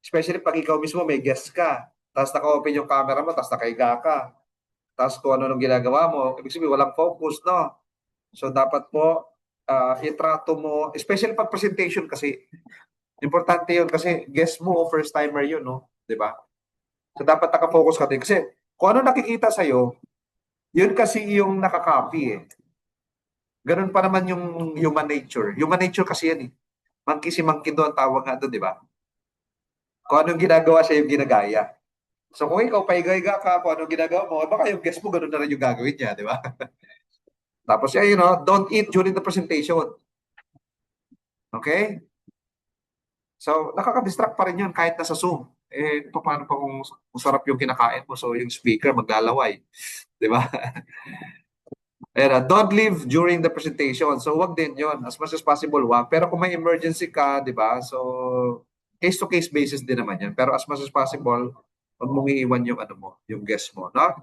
Especially pag ikaw mismo may guest ka. Tapos naka-open yung camera mo, tapos nakahiga ka. Tapos kung ano nung ginagawa mo, ibig sabihin walang focus, no? So dapat po itrato mo, especially pag presentation kasi, importante yun kasi guest mo, first timer yun, no? 'Di ba? So dapat naka-focus ka din kasi kung ano nakikita sa'yo, yun kasi yung nakaka-copy eh. Ganun pa naman yung human nature. Human nature kasi yan eh. Monkey si monkey doon, tawag nga doon, di ba? Kung anong ginagawa siya yung ginagaya. So kung ikaw paiga-iga ka, kung anong ginagawa mo, baka yung guest mo ganun na rin yung gagawin niya, di ba? Tapos, you know, don't eat during the presentation. Okay? So, nakaka-distract pa rin yun kahit nasa Zoom. Paano pa kung sarap yung kinakain mo? So, yung speaker maglalaway. Di ba? Don't leave during the presentation. So, wag din yun. As much as possible, wag. Pero kung may emergency ka, di ba? So, case-to-case basis din naman yan. Pero as much as possible, wag mong iiwan yung ano mo, yung guest mo, no?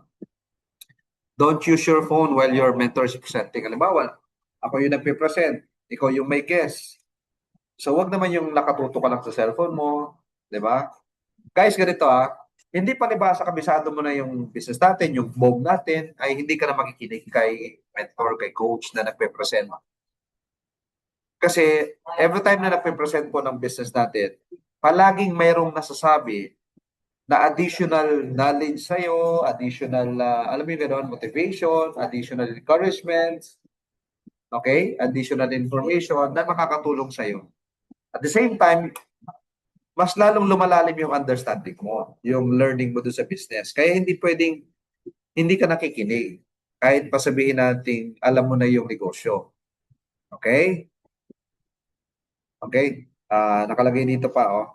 Don't use your phone while your mentor is presenting. Halimbawa, ako yung nagpe-present, ikaw yung may guest. So, wag naman yung nakatuto ka lang sa cellphone mo, di ba? Guys, ganito hindi palibhasa kabisado mo na yung business natin, yung BOG natin, ay hindi ka na makikinig kay mentor, kay coach na nagpe-present. Kasi every time na nagpe-present po ng business natin, palaging mayroong nasasabi na additional knowledge sa'yo, additional, alam mo yung gano'n, motivation, additional encouragement, okay? Additional information na makakatulong sa'yo. At the same time, mas lalong lumalalim yung understanding mo, yung learning mo doon sa business. Kaya hindi pwedeng hindi ka nakikinig. Kahit pa sabihin natin, alam mo na yung negosyo. Okay? Okay? Nakalagay dito pa, oh.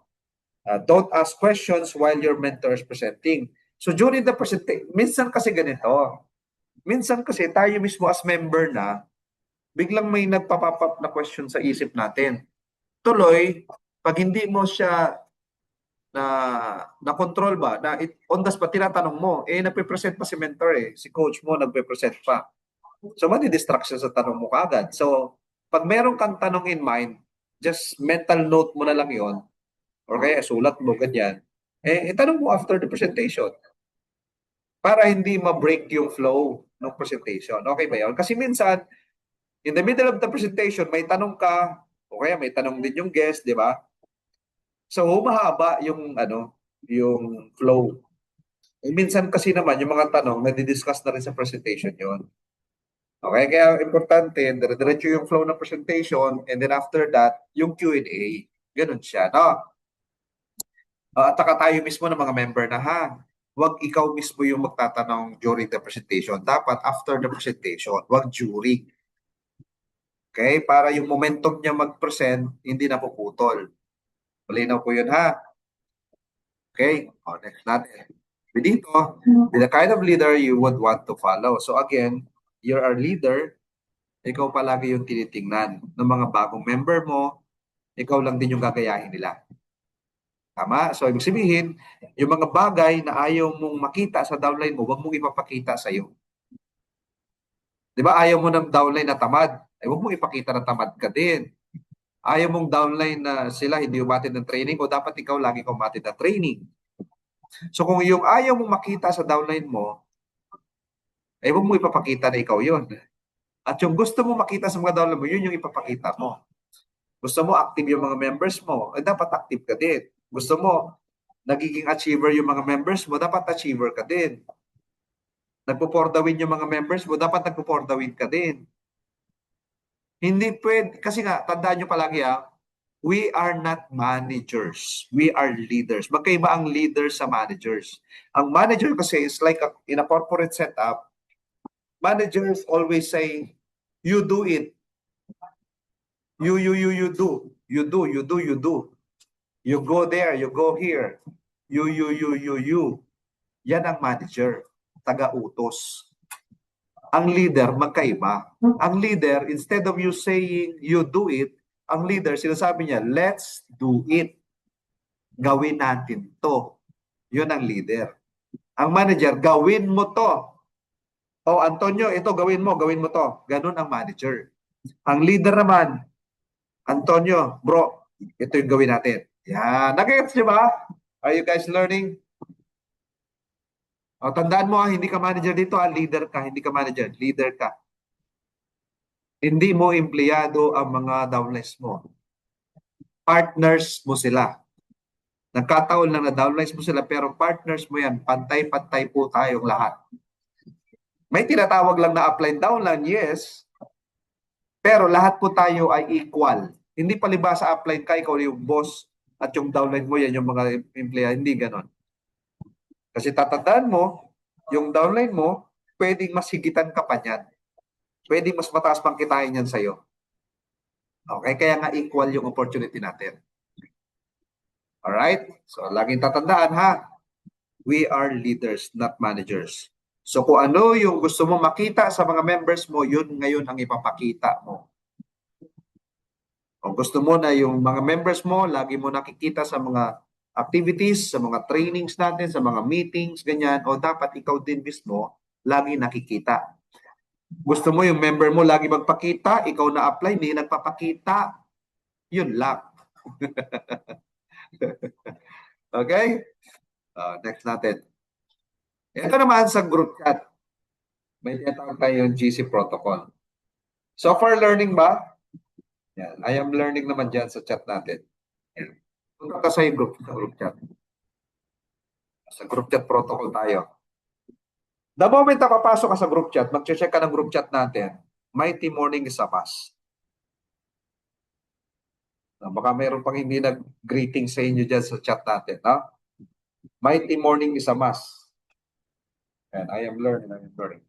Don't ask questions while your mentor is presenting. So during the presentation, minsan kasi ganito. Minsan kasi tayo mismo as member na, biglang may nagpa-pop up na question sa isip natin. Tuloy, pag hindi mo siya na control ba, na on the spot, tinatanong mo, nagpe-present pa si mentor si coach mo nagpe-present pa. So, madi-distract siya sa tanong mo kaagad. So, pag meron kang tanong in mind, just mental note mo na lang yon or kaya sulat mo, ganyan. Itanong mo after the presentation para hindi ma-break yung flow ng presentation. Okay ba yun? Kasi minsan, in the middle of the presentation, may tanong ka, o kaya may tanong din yung guest, di ba? So, mahaba yung, yung flow. Minsan kasi naman, yung mga tanong, nadi-discuss na rin sa presentation yon. Okay, kaya importante, dire-diretso yung flow ng presentation, and then after that, yung Q&A. Ganun siya, no? At saka tayo mismo ng mga member na, wag ikaw mismo yung magtatanong during the presentation. Dapat after the presentation, wag during. Okay? Para yung momentum niya mag-present, hindi napuputol. Malinaw po yun, ha? Okay? Next natin. Dito, be the kind of leader you would want to follow. So again, you're our leader, ikaw palagi yung tinitingnan ng mga bagong member mo, ikaw lang din yung gagayahin nila. Tama? So, ibig sabihin, yung mga bagay na ayaw mong makita sa downline mo, huwag mong ipapakita sa iyo. Di ba? Ayaw mo ng downline na tamad. Huwag mong ipakita na tamad ka din. Ayaw mong downline na sila hindi umatid ng training o dapat ikaw lagi kang umatid ng training. So, kung yung ayaw mong makita sa downline mo, huwag mo ipapakita na ikaw yun. At yung gusto mo makita sa mga downline mo, yun yung ipapakita mo. Gusto mo active yung mga members mo, dapat active ka din. Gusto mo nagiging achiever yung mga members mo, dapat achiever ka din. Nagpo-for the win yung mga members mo, dapat nagpo-for the win ka din. Hindi pwede, kasi nga, tandaan nyo palagi we are not managers. We are leaders. Magkaiba ang leaders sa managers. Ang manager kasi is like in a corporate setup, managers always say, you do it. You do. You do, you do, you do. You go there, you go here. You. Yan ang manager, taga-utos. Ang leader, magkaiba. Ang leader, instead of you saying you do it, ang leader, sinasabi niya, let's do it. Gawin natin to. Yun ang leader. Ang manager, gawin mo to. O Antonio, ito gawin mo to. Ganun ang manager. Ang leader naman, Antonio, bro, ito yung gawin natin. Yan. Nagigets niyo ba? Are you guys learning? O, tandaan mo, hindi ka manager dito, leader ka, hindi ka manager, leader ka. Hindi mo empleyado ang mga downlines mo. Partners mo sila. Nagkataon lang na downlines mo sila, pero partners mo yan, pantay-pantay po tayong lahat. May tinatawag lang na upline downline, yes, pero lahat po tayo ay equal. Hindi palibasa upline ka, ikaw yung boss, at yung downline mo yan, yung mga empleyado, hindi ganon. Kasi tatandaan mo, yung downline mo, pwedeng masigitan ka pa niyan. Pwedeng mas mataas pang kitain yan sa'yo. Okay? Kaya nga equal yung opportunity natin. Alright? So, laging tatandaan we are leaders, not managers. So, kung ano yung gusto mo makita sa mga members mo, yun ngayon ang ipapakita mo. Kung gusto mo na yung mga members mo, lagi mo nakikita sa mga activities, sa mga trainings natin, sa mga meetings, ganyan, o dapat ikaw din mismo, lagi nakikita. Gusto mo yung member mo lagi magpakita, ikaw na apply, hindi nagpapakita, yun lang. Okay? Next natin. Ito naman sa group chat. May tinatawag tayong GC protocol. So far learning ba? Yan. I am learning naman dyan sa chat natin. Yan. Punta ka sa group chat. Sa group chat protocol tayo. The moment na papasok ka sa group chat, mag-check ka ng group chat natin, Mighty Morning is a must. Baka mayroon pang hindi nag-greeting sa inyo dyan sa chat natin. Mighty Morning is a must. And I am learning.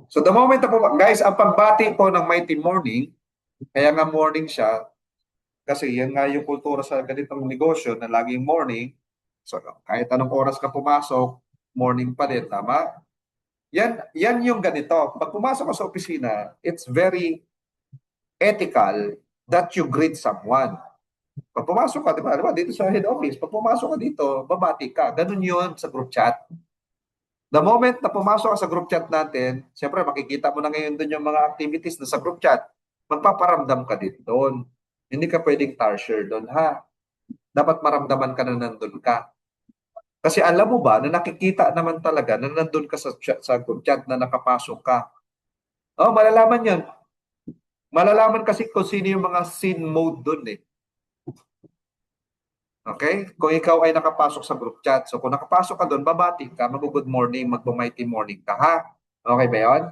So the moment na po, guys, ang pagbati po ng Mighty Morning, kaya nga morning siya, kasi yan nga yung kultura sa ganitong negosyo na laging morning. So kahit anong oras ka pumasok, morning pa din, tama? Yan yung ganito. Pag pumasok ka sa opisina, it's very ethical that you greet someone. Pag pumasok ka, di ba, dito sa head office, pag pumasok ka dito, babati ka. Ganun yun sa group chat. The moment na pumasok ka sa group chat natin, siyempre makikita mo na ngayon doon yung mga activities na sa group chat, magpaparamdam ka din doon. Hindi ka pwedeng tarsier doon, ha? Dapat maramdaman ka na nandun ka. Kasi alam mo ba na nakikita naman talaga na nandun ka sa group chat na nakapasok ka. Oh, malalaman yan. Malalaman kasi kung sino yung mga scene mode doon eh. Okay? Kung ikaw ay nakapasok sa group chat. So kung nakapasok ka doon, babati ka, mag-good morning, mag-mighty morning ka, ha? Okay ba yun?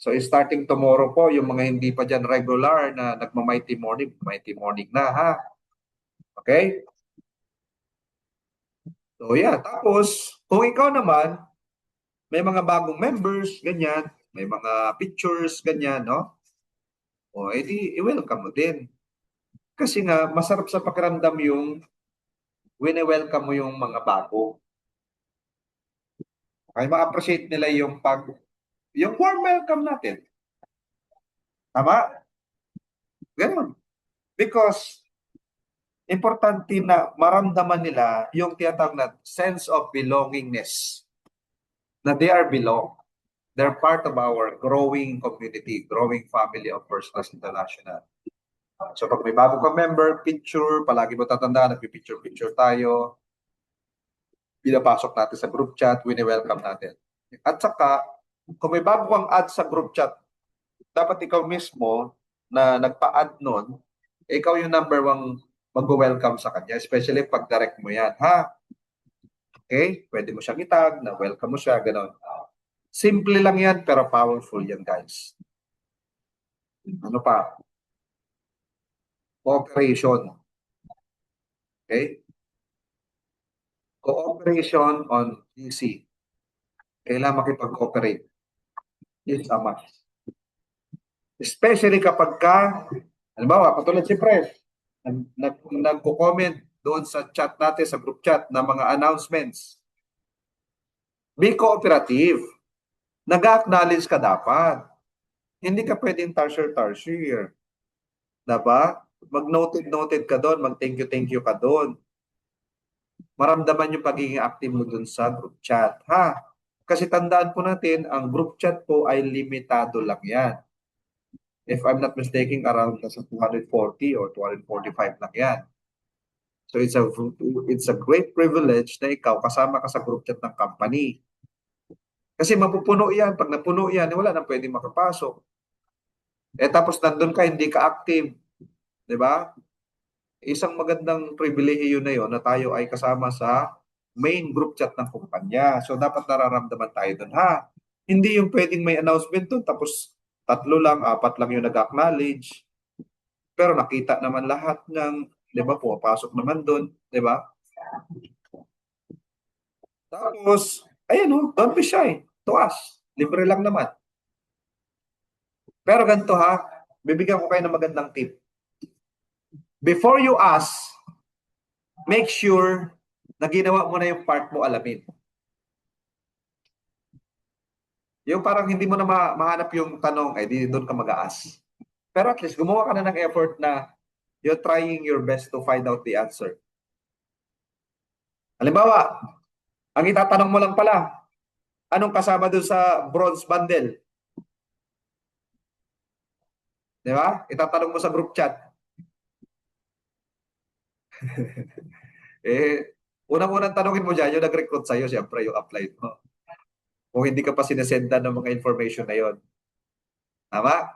So starting tomorrow po, yung mga hindi pa dyan regular na nagma-mighty morning na, ha? Okay? So yeah, tapos kung ikaw naman, may mga bagong members, ganyan, may mga pictures, ganyan, no? O edi, i-welcome mo din. Kasi nga, masarap sa pakiramdam yung wini-welcome mo yung mga bago. Ay ma-appreciate nila yung warm welcome natin. Tama? Ganun. Because importante na maramdaman nila yung tinatawag na sense of belongingness. Na they are belong. They're part of our growing community, growing family of First Class International. So pag may bago kang member, picture, palagi mo tatandaan, nagpipicture-picture tayo, pinapasok natin sa group chat, wini-welcome natin. At saka, kung may bago kang add sa group chat, dapat ikaw mismo na nagpa-add nun, ikaw yung number one mag-welcome sa kanya, especially pag direct mo yan, ha? Okay? Pwede mo siyang itag, na welcome mo siya, gano'n. Simple lang yan, pero powerful yan, guys. Ano pa? Cooperation. Okay? Cooperation on GC. Kailangan makipag-cooperate. Is a must. Especially kapag ka, halimbawa, katulad si Pres, nagko-comment doon sa chat natin, sa group chat, na mga announcements. Be cooperative. Nag-acknowledge ka dapat. Hindi ka pwedeng tarsier. Diba? Mag-noted ka doon, mag-thank you ka doon. Maramdaman yung pagiging active mo doon sa group chat. Ha? Kasi tandaan po natin, ang group chat po ay limitado lang yan. If I'm not mistaken, around nasa 240 or 245 lang yan. So it's a great privilege na ikaw kasama ka sa group chat ng company. Kasi mapupuno yan. Pag napuno yan, wala nang pwedeng makapasok. Tapos nandun ka, hindi ka active. Di ba? Isang magandang pribilehiyo na yon na tayo ay kasama sa main group chat ng kumpanya. So dapat nararamdaman tayo doon, ha? Hindi yung pwedeng may announcement doon tapos 3 lang, 4 lang yung nag-acknowledge. Pero nakita naman lahat ng, 'di ba, pumapasok naman doon, 'di ba? Tapos, ayun oh, don't be shy. To us. Libre lang naman. Pero ganito, ha, bibigyan ko kayo ng magandang tip. Before you ask, make sure na ginawa mo na yung part mo alamin. Yung parang hindi mo na mahanap yung tanong, di doon ka mag-a-ask. Pero at least gumawa ka na ng effort na you're trying your best to find out the answer. Halimbawa, ang itatanong mo lang pala, anong kasama doon sa bronze bundle? Di ba? Itatanong mo sa group chat. Unang-unang tanongin mo dyan, yung nag-recruit sa'yo, siyempre, yung apply mo. Kung hindi ka pa sinesendan ng mga information na yon. Tama?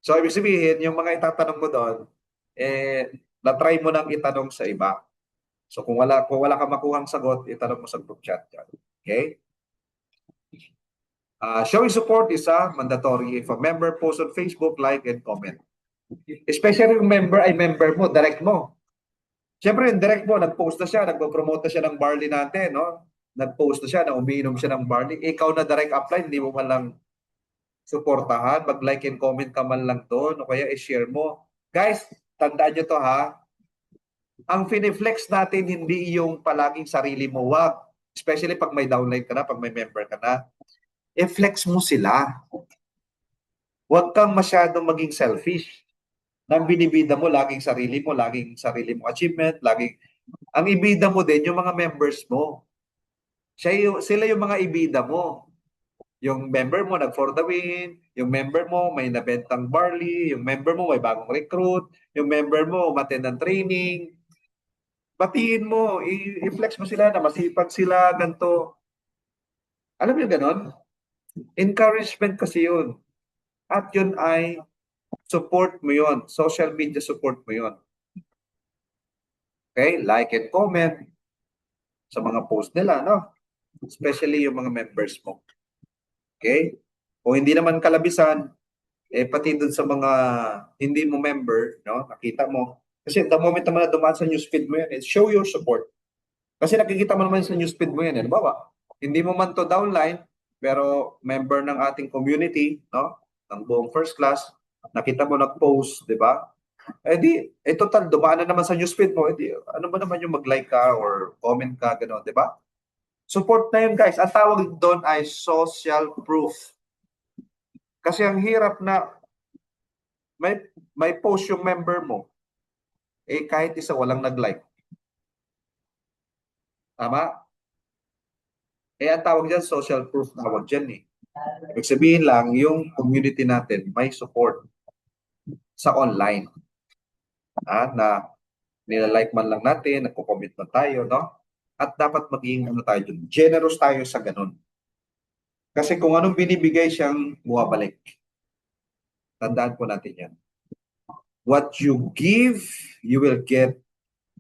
So, ibig sabihin, yung mga itatanong mo doon, na-try mo nang itanong sa iba. So, kung wala ka makuhang sagot, itanong mo sa group chat. Okay? Showing support is mandatory. If a member posts on Facebook, like and comment. Especially yung member ay member mo, direct mo. Siyempre, yung direct mo, nag-post na siya, nagpo-promote na siya ng barley natin, no? Nag-post na siya, na umiinom siya ng barley. Ikaw na direct apply, hindi mo man lang suportahan, mag-like and comment ka man lang doon o kaya i-share mo. Guys, tandaan nyo to ha. Ang finiflex natin hindi yung palaging sarili mo, wag. Especially pag may downline ka na, pag may member ka na. I-flex mo sila. Huwag kang masyadong maging selfish. Nang binibida mo laging sarili mo achievement, laging ang ibida mo din yung mga members mo. Sila yung mga ibida mo. Yung member mo nag for the win, yung member mo may nabentang barley, yung member mo may bagong recruit, yung member mo umattend ng training. Batiin mo, i-flex mo sila na masipag sila, ganito. Alam niyo ganon? Encouragement kasi yun. At yun ay support mo yun. Social media support mo yun. Okay? Like and comment sa mga post nila, no? Especially yung mga members mo. Okay? O hindi naman kalabisan, pati dun sa mga hindi mo member, no? Nakita mo. Kasi the moment naman na dumaan sa newsfeed mo yan, show your support. Kasi nakikita mo naman sa newsfeed mo yan. Halimbawa, hindi mo man to downline, pero member ng ating community, no? Ng buong first class, nakita mo nag-post, di ba? Total, dumaan na naman sa newsfeed mo. Ano ba naman yung mag-like ka or comment ka, gano'n, di ba? Support na yun, guys. Ang tawag doon ay social proof. Kasi ang hirap na may post yung member mo, kahit isa walang nag-like. Tama? Ang tawag dyan, social proof tawag dyan eh. Ibig sabihin lang, yung community natin may support sa online. Na nilalike man lang natin, nagko-comment man tayo, no? At dapat maging tayo dun. Generous tayo sa ganun. Kasi kung anong binibigay siyang buwabalik. Tandaan po natin yan. What you give, you will get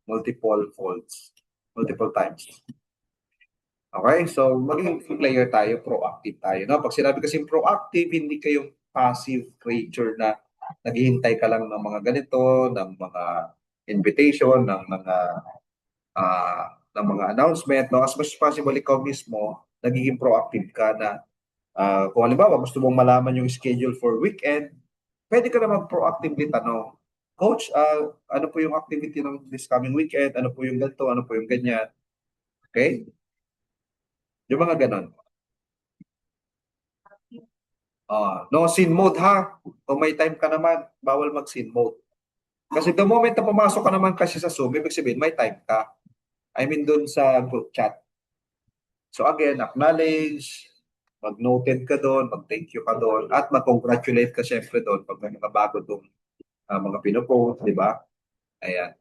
multiple folds. Multiple times. Okay? So, maging player tayo, proactive tayo. No? Pag sinabi kasing proactive, hindi kayong passive creature na naghihintay ka lang ng mga ganito, ng mga invitation, ng mga announcement. No? As much as possible, ikaw mismo, nagiging proactive ka na kung halimbawa gusto mong malaman yung schedule for weekend, pwede ka naman proactively tanong, Coach, ano po yung activity ng this coming weekend? Ano po yung ganito? Ano po yung ganyan? Okay? Yung mga ganon. No sin mode ha. Kung may time ka naman, bawal mag sin mode. Kasi the moment na pumasok ka naman kasi sa Zoom, ibig sabihin may time ka. I mean dun sa group chat. So again, acknowledge, mag-noted ka doon, mag-thank you ka doon, at mag-congratulate ka syempre doon pag may mga bago doon mga pinopost, di ba? Ayan.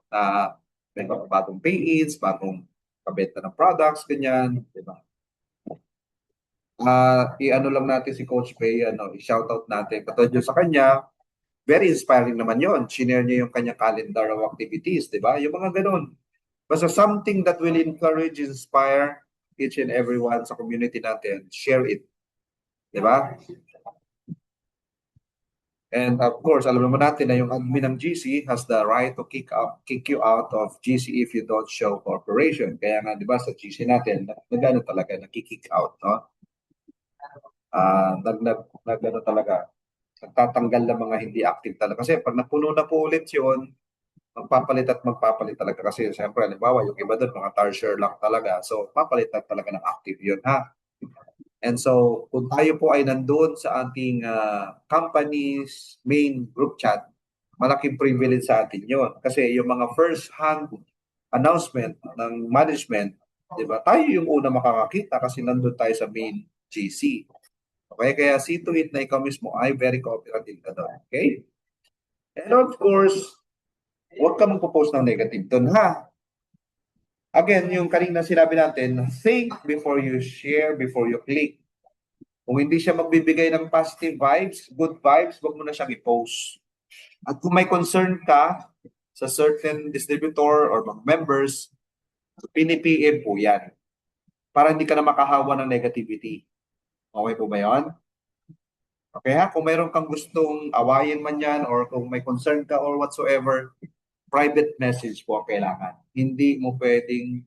May mga bagong pay-ins, bagong kabenta ng products, ganyan, di ba? I-ano lang natin si Coach Bay, i-shoutout natin. Katulad yun sa kanya, very inspiring naman yon. Shinare niya yung kanya calendar of activities, di ba? Yung mga ganun. Basta something that will encourage, inspire each and everyone sa community natin, share it. Di ba? And of course, alam naman natin na yung admin ng GC has the right to kick you out of GC if you don't show cooperation. Kaya nga, di ba, sa GC natin, nagano talaga, nakikick out, no? Nagano talaga, nagtatanggal ng mga hindi active talaga. Kasi pag napuno na po ulit yun, magpapalit talaga. Kasi siyempre, halimbawa, yung iba doon, mga tar-share lang talaga. So, papalitan talaga ng active yun, ha? And so, kung tayo po ay nandoon sa ating company's main group chat, malaking privilege sa atin yon. Kasi yung mga first-hand announcement ng management, di ba? Tayo yung una makakakita kasi nandun tayo sa main GC. Okay? Kaya see to it na ikaw mismo ay very cooperative ka doon. Okay? And of course, huwag ka magpo-post ng negative doon, ha? Again, yung kanina sinabi natin, think before you share, before you click. Kung hindi siya magbibigay ng positive vibes, good vibes, wag mo na siyang i-post. At kung may concern ka sa certain distributor or mga members, pinipm po yan. Para hindi ka na makahawa ng negativity. Okay po ba yun? Okay ha? Kung mayroon kang gustong awayin man yan or kung may concern ka or whatsoever, private message po ang kailangan. Hindi mo pwedeng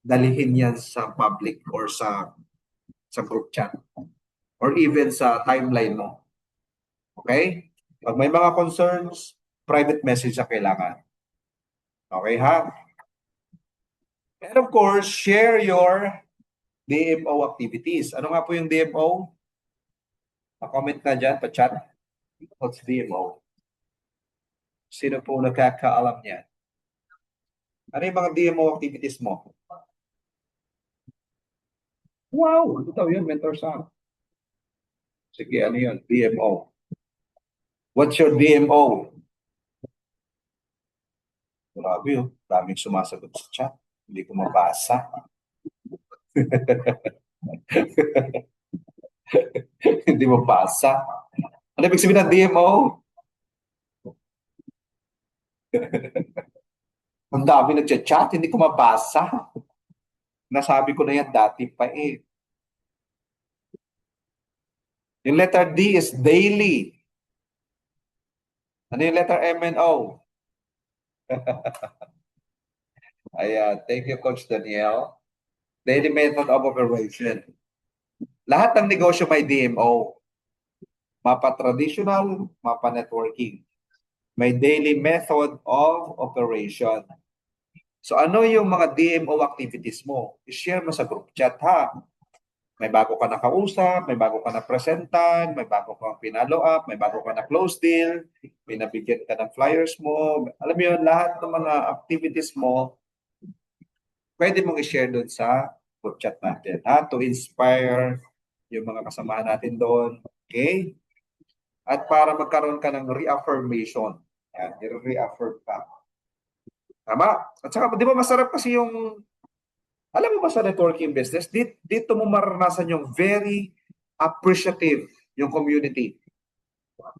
dalihin yan sa public or sa group chat or even sa timeline mo. Okay? Pag may mga concerns, private message ang kailangan. Okay ha? And of course, share your DMO activities. Ano nga po yung DMO? Pa-comment na dyan, pa-chat. What's DMO? Sino po nagkakaalam niya? Ano yung mga DMO activities mo? Wow! Ano daw yun? Mentor sa. Sige, ano yun? DMO. What's your DMO? Grabe yun. Daming sumasagot sa chat. Hindi ko mabasa. Hindi mabasa. Ano ibig sabihin ng DMO? Ang dami nagchat-chat, hindi ko mabasa. Nasabi ko na yan dati pa eh. Yung letter D is daily. Ano yung letter M and O? Ayan, thank you, Coach Daniel. Daily method of operation. Lahat ng negosyo may DMO. Mapa traditional, mapa networking. May daily method of operation. So ano yung mga DMO activities mo? I-share mo sa group chat ha. May bago ka na kausap, may bago ka na presentan, may bago kang pinalo up, may bago ka na close deal, pinabigyan ka ng flyers mo. Alam mo yun, lahat ng mga activities mo, pwede mong i-share doon sa group chat natin ha, to inspire yung mga kasamahan natin doon. Okay? At para magkaroon ka ng reaffirmation. Yan, i-reaffirm ka. Tama? At saka, di ba masarap kasi yung, alam mo ba sa networking business, dito mo maranasan yung very appreciative yung community.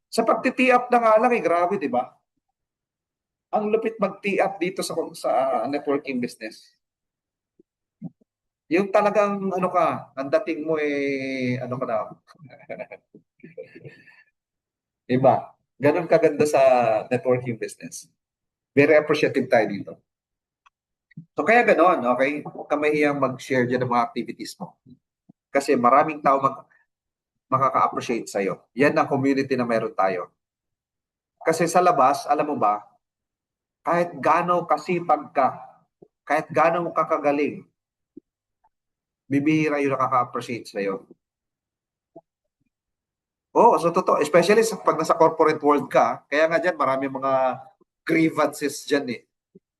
Sa pagtiti-up na nga lang, grabe, di ba? Ang lupit mag-tee-up dito sa networking business. Yung talagang, ano ka, ang dating mo ano ka na, iba. Ganun kaganda sa networking business. Very appreciative tayo dito. So kaya ganoon, okay? Huwag ka mahiyang mag-share dyan ng mga activities mo. Kasi maraming tao makaka-appreciate sa'yo. Yan ang community na meron tayo. Kasi sa labas, alam mo ba, kahit gaano kasipag ka, kahit gaano mo kakagaling, bibihira yung nakaka-appreciate sa'yo. Oo, so totoo. Especially pag nasa corporate world ka, kaya nga dyan marami mga grievances dyan eh.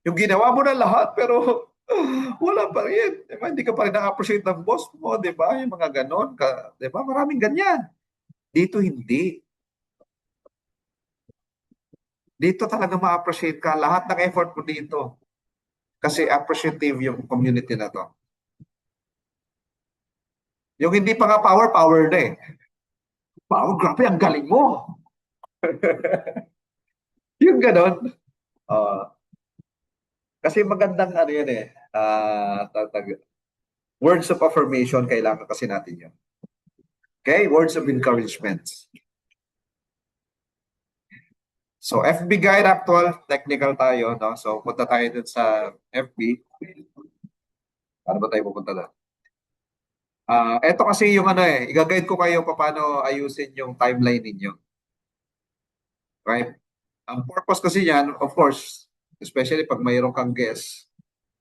Yung ginawa mo na lahat, pero wala pa rin. Diba? Hindi ka pa rin na-appreciate ng boss mo, di ba? Yung mga ganon. Di ba? Maraming ganyan. Dito hindi. Dito talaga ma-appreciate ka. Lahat ng effort mo dito. Kasi appreciative yung community na to. Yung hindi pa nga power, power na eh. Wow, grabe, ang galing mo. Yung ganon. Uh, kasi magandang ano yan eh. Words of affirmation, kailangan kasi natin yun. Okay? Words of encouragement. So, FB Guide actual, technical tayo, no? So, punta tayo dun sa FB. Paano ba tayo pupunta doon? Ito kasi yung ano eh, i-guide ko kayo paano ayusin yung timeline ninyo. Right? Ang purpose kasi yan, of course, especially pag mayroon kang guest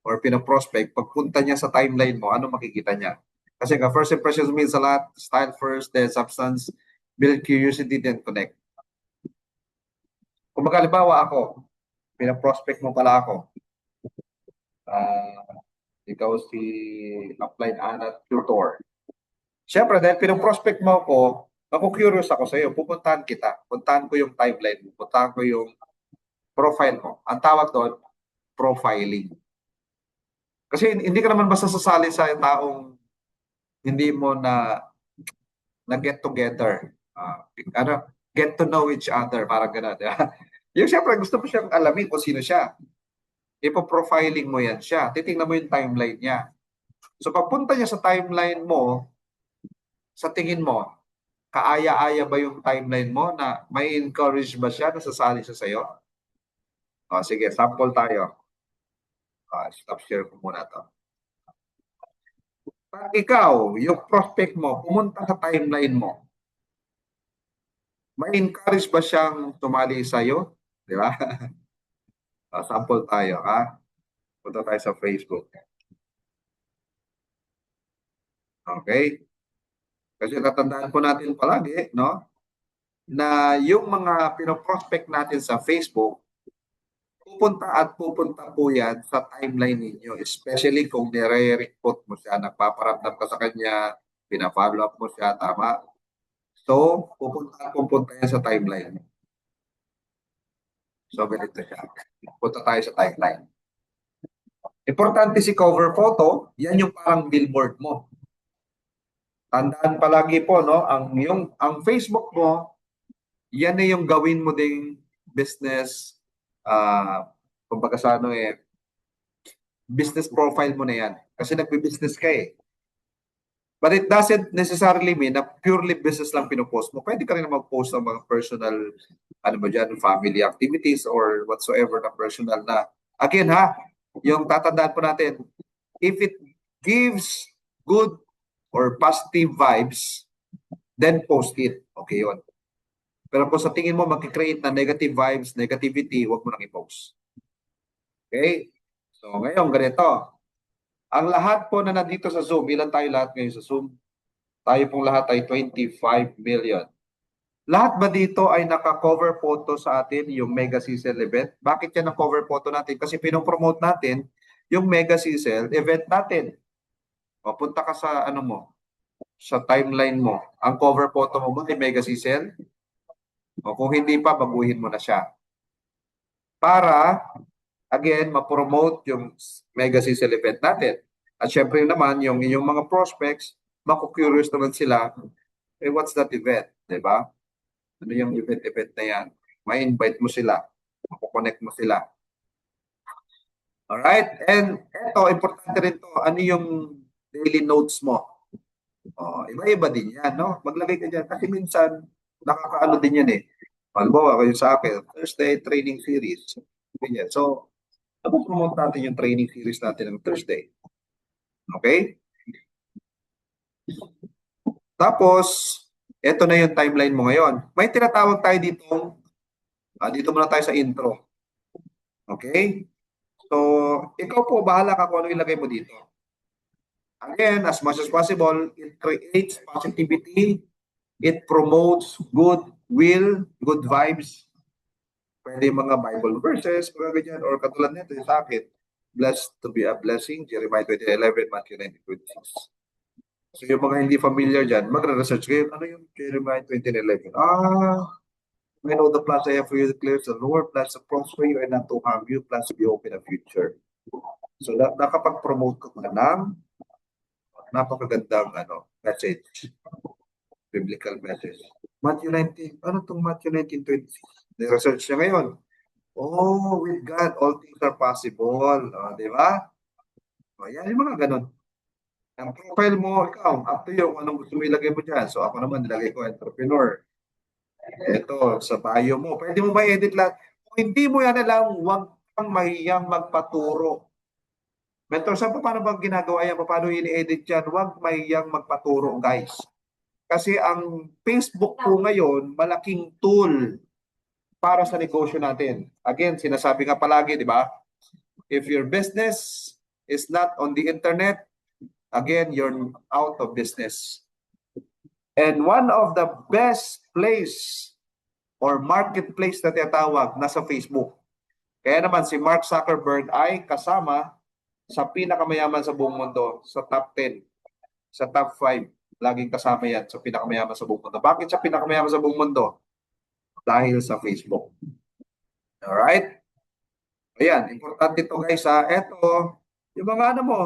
or pinaprospect, pagpunta niya sa timeline mo, ano makikita niya? Kasi nga, first impressions means a lot, style first, then substance, build curiosity, then connect. Kung magkalibawa ako, pinaprospect mo pala ako, ikaw si Upline Anat Tutor. Siyempre, dahil pinaprospect mo ako curious ako sa iyo, pupuntahan kita, puntahan ko yung timeline mo, puntahan ko yung profile mo. Ang tawag doon, profiling. Kasi hindi ka naman basta sasali sa taong hindi mo na get together. Get to know each other, parang gano'n. Yung siyempre, gusto mo siyang alamin kung sino siya. Ipo-profiling mo yan siya. Titingnan mo yung timeline niya. So, pagpunta niya sa timeline mo, sa tingin mo, kaaya-aya ba yung timeline mo na may encourage ba siya na sasali siya sa'yo? Sige, sample tayo. Stop share ko muna to. Pag ikaw, yung prospect mo, pumunta sa timeline mo, may encourage ba siyang tumali sa'yo? Di ba? Sample tayo, ha? Punta tayo sa Facebook. Okay? Kasi tatandaan po natin palagi, no? Na yung mga pinoprospect natin sa Facebook, pupunta po yan sa timeline ninyo. Especially kung nire-report mo siya, nagpaparamdam ka sa kanya, pina-follow up mo siya, tama? So, pupunta yan sa timeline. So, ganito siya. Punta tayo sa timeline. Importante si cover photo, yan yung parang billboard mo. Tandaan palagi po, no, ang Facebook mo, yan na yung gawin mo ding business, kumbaga sa ano business profile mo na yan. Kasi nagbe-business ka eh. But it doesn't necessarily mean na purely business lang pinopost mo. Pwede ka rin mag-post ng mga personal, ano ba dyan, family activities or whatsoever na personal na. Again ha, yung tatandaan po natin, if it gives good or positive vibes, then post it. Okay yun. Pero kung sa tingin mo mag-create na negative vibes, negativity, huwag mo nang i-post. Okay? So ngayon, ganito. Ang lahat po na nandito sa Zoom, ilan tayo lahat ngayon sa Zoom? Tayo pong lahat ay 25 million. Lahat ba dito ay naka-cover photo sa atin yung Mega Sisal event? Bakit yan ang cover photo natin? Kasi pinopromote natin yung Mega Sisal event natin. O, punta ka sa ano mo, sa timeline mo. Ang cover photo mo ba ay Mega Sisal? O kung hindi pa, baguhin mo na siya. Para, again, ma-promote yung Mega Sisal event natin. At syempre naman, yung inyong mga prospects, maku-curious naman sila, what's that event? Diba? Ano yung event na yan? May invite mo sila. Makukonect mo sila. Alright? And eto, importante rin to, ano yung daily notes mo? Iba-iba din yan, no? Maglagay ka dyan. Kasi minsan, nakakaano din yan eh. Halimbawa, kayo sa akin, Thursday training series. Ganyan. So, napopromote natin yung training series natin ng Thursday. Okay? Tapos, eto na yung timeline mo ngayon. May tinatawag tayo dito, dito muna tayo sa intro. Okay? So, ikaw po, bahala ka kung ano ilagay mo dito. Again, as much as possible, it creates positivity, it promotes goodwill, good vibes. Pwede mga Bible verses, mga ganyan, or katulad nito sa akin, blessed to be a blessing, Jeremiah 20:11, Matthew 19:26. So yung mga hindi familiar dyan, magre-research kayo, ano yung Jeremiah 20:11? I know the plans I have for you, declares the Lord, plans to prosper you and not to harm you, plans to be open a future. So nakapag-promote ko na ng napakagandang message, biblical message. Matthew 19, ano itong Matthew 19:26? Ni-research niya ngayon. Oh, with God, all things are possible. Di ba? Yan yung mga ganun. Ang profile mo, ikaw, up to you, anong gusto mo ilagay mo dyan. So ako naman, nilagay ko entrepreneur. Ito, sa bio mo. Pwede mo ma-edit lahat. Kung hindi mo yan alam, huwag kang mahiyang magpaturo. Mentor, saan pa paano bang ginagawa yan? Paano ini-edit yan? Huwag mahiyang magpaturo, guys. Kasi ang Facebook po ngayon, malaking tool para sa negosyo natin. Again, sinasabi nga palagi, di ba? If your business is not on the internet, again, you're out of business. And one of the best place or marketplace na tinatawag, nasa Facebook. Kaya naman si Mark Zuckerberg ay kasama sa pinakamayaman sa buong mundo, sa top 10, sa top 5. Laging kasama yan sa pinakamayaman sa buong mundo. Bakit siya pinakamayaman sa buong mundo? Dahil sa Facebook. Alright? Ayan, importante ito guys ha. Ito, yung mga ano mo,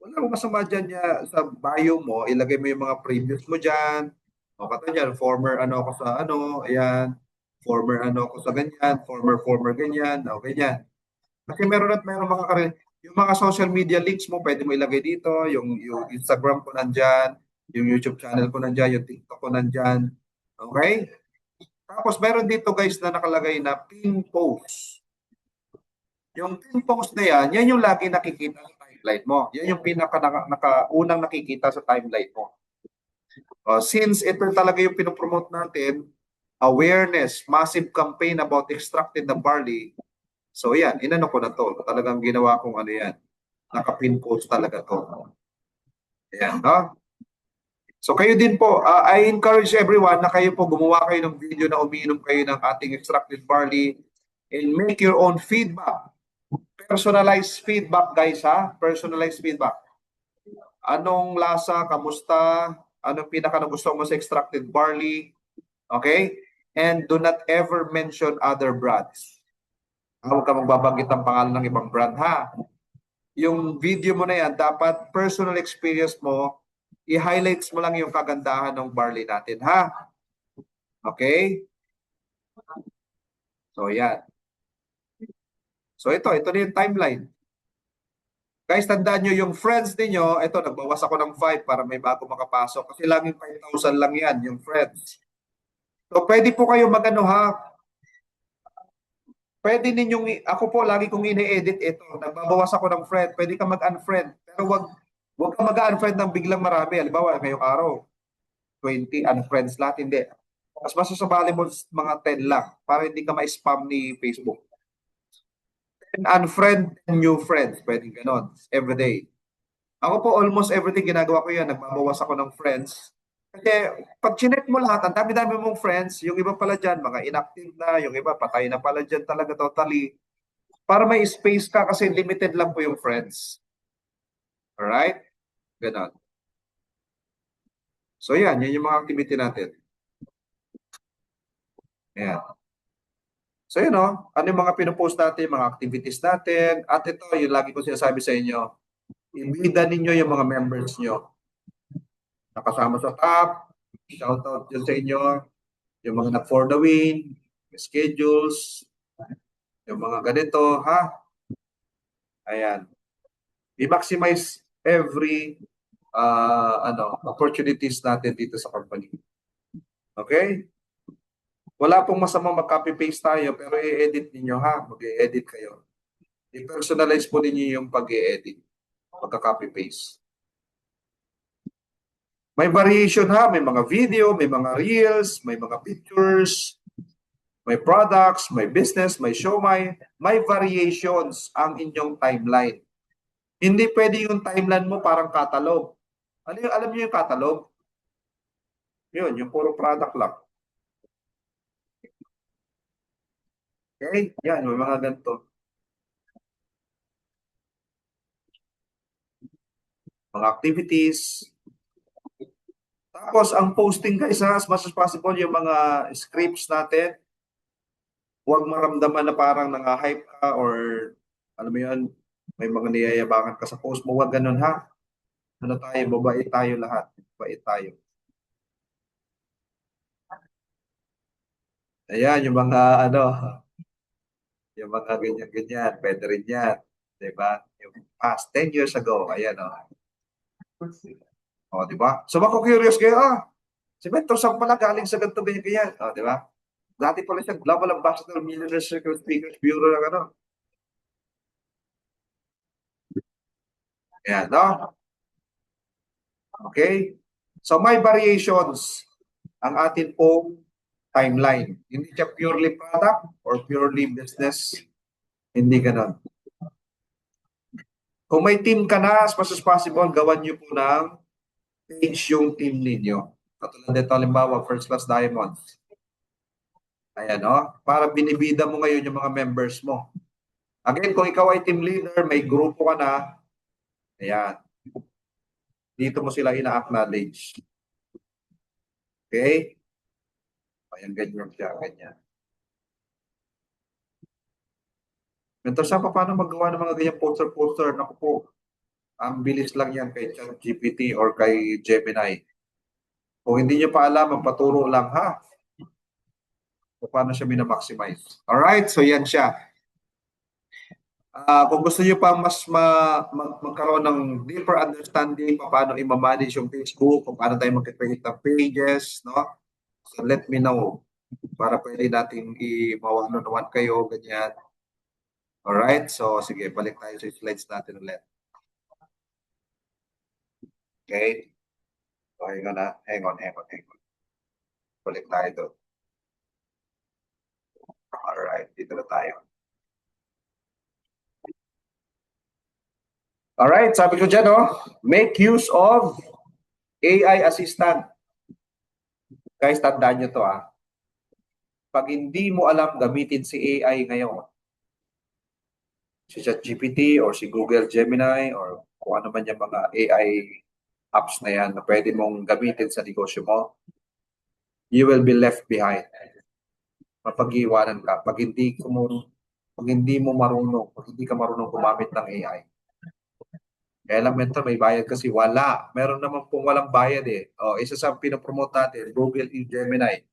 wala mo masama dyan niya, sa bio mo, ilagay mo yung mga previous mo dyan. O katulad yan, former ano ako sa ano, ayan, former ano ako sa ganyan, former ganyan, o ganyan. Kasi meron at meron mga yung mga social media links mo, pwede mo ilagay dito, yung Instagram ko nandyan, yung YouTube channel ko nandyan, yung TikTok ko nandyan. Okay? Tapos meron dito guys na nakalagay na pin post. Yung pin post na yan yung lagi nakikita sa timeline mo. Yan yung unang nakikita sa timeline mo. Since ito talaga yung pinopromote natin, awareness, massive campaign about extracting the barley. So yan, inano ko na to. Talagang ginawa kong ano yan. Naka-pin post talaga to. Ayan, no? So kayo din po, I encourage everyone na kayo po gumawa kayo ng video na umiinom kayo ng ating extracted barley and make your own feedback. Personalized feedback guys ha, personalized feedback. Anong lasa, kamusta, anong pinaka nagustuhan mo sa extracted barley, okay? And do not ever mention other brands. Huwag ka magbabanggit ng pangalan ng ibang brand ha. Yung video mo na yan, dapat personal experience mo, i-highlights mo lang yung kagandahan ng barley natin, ha? Okay? So, yan. So, ito na yung timeline. Guys, tandaan nyo, yung friends ninyo, ito, nagbawas ako ng 5 para may bago makapasok. Kasi laging 5,000 lang yan, yung friends. So, pwede po kayo magano ha. Pwede ninyong, ako po, lagi kong ini-edit ito. Nagbabawas ako ng friend. Pwede ka mag-unfriend. Pero wag ka mag-unfriend ng biglang marami. Halimbawa, ngayong araw, 20 unfriends lahat, hindi. Mas masasabali mo mga 10 lang para hindi ka ma-spam ni Facebook. 10 unfriend, 10 new friends. Pwede ganon. Everyday. Ako po, almost everything ginagawa ko yan. Nagbabawas ako ng friends. Kasi pag chinek mo lahat, ang dami-dami mong friends, yung iba pala dyan, mga inactive na, yung iba patay na pala dyan talaga totally. Para may space ka kasi limited lang po yung friends. Alright? Ganon. So yan yung mga activity natin. Ayan. So yun ano yung mga pinupost natin, mga activities natin. At ito, yung lagi ko sinasabi sa inyo, ibida ninyo yung mga members nyo. Nakasama sa top, shoutout dyan sa inyo, yung mga na-for the win, schedules, yung mga ganito, ha? Ayan. I-maximize every opportunities natin dito sa company. Okay? Wala pong masamang mag-copy-paste tayo, pero i-edit ninyo ha. Mag-i-edit kayo. I-personalize po ninyo yung pag-i-edit. Pagka-copy-paste. May variation ha. May mga video, may mga reels, may mga pictures, may products, may business, may show, may variations ang inyong timeline. Hindi pwede yung timeline mo parang catalog. Alam niyo yung catalog? Yun, yung puro product lang. Okay? Yan, may mga ganito. Mga activities. Tapos, ang posting guys, as much as possible, yung mga scripts natin, huwag maramdaman na parang nang-hype ka or, alam mo yun, may mga niyayabangan ka sa post mo. Huwag ganun ha. Ano tayo, babait tayo lahat. Babait tayo. Ayan, yung mga, yung mga ganyan-ganyan, pwede rin yan. Diba? Yung past 10 years ago, ayan diba? So, mako-curious kayo, si Mentor Sam pala galing sa ganito, ganyan-ganyan. Diba? Dati pala siya Global Ambassador, Millionaire Circle Speakers Bureau ng Ayan, Okay? So, may variations ang atin pong timeline. Hindi siya purely product or purely business. Hindi ganun. Kung may team ka na, as much as possible, gawan nyo po ng page yung team ninyo. Katulad dito, halimbawa, First Class Diamonds. Ayan, para binibida mo ngayon yung mga members mo. Again, kung ikaw ay team leader, may grupo ka na, ayan, dito mo sila ina-acknowledge. Okay? Ayan, ganyan siya, ganyan. Mentor, saan pa paano magawa ng mga ganyan poster-poster? Naku po, ang bilis lang yan kay ChatGPT or kay Gemini. Kung hindi nyo pa alam, magpaturo lang ha. Kung paano siya minamaximize. Alright, so yan siya. Kung gusto niyo pa mas magkaroon ng deeper understanding kung paano i-manage yung Facebook, kung paano tayo mag-create ng pages, no? So let me know para pwede nating i-one-on-one kayo, ganyan. Alright, so sige, balik tayo sa slides natin ulit. Okay? So, hang on. Balik tayo doon. Alright, dito na tayo. Alright, sabi ko dyan, make use of AI assistant. Guys, tandaan nyo to, Pag hindi mo alam gamitin si AI ngayon, si ChatGPT or si Google Gemini or kung ano man yung mga AI apps na yan na pwede mong gamitin sa negosyo mo, you will be left behind. Mapag-iwanan ka pag hindi mo marunong, pag hindi ka marunong gumamit ng AI. Kaya lang mentor, may bayad kasi wala. Meron naman pong walang bayad eh. Isa sa pinopromote natin, Google Gemini.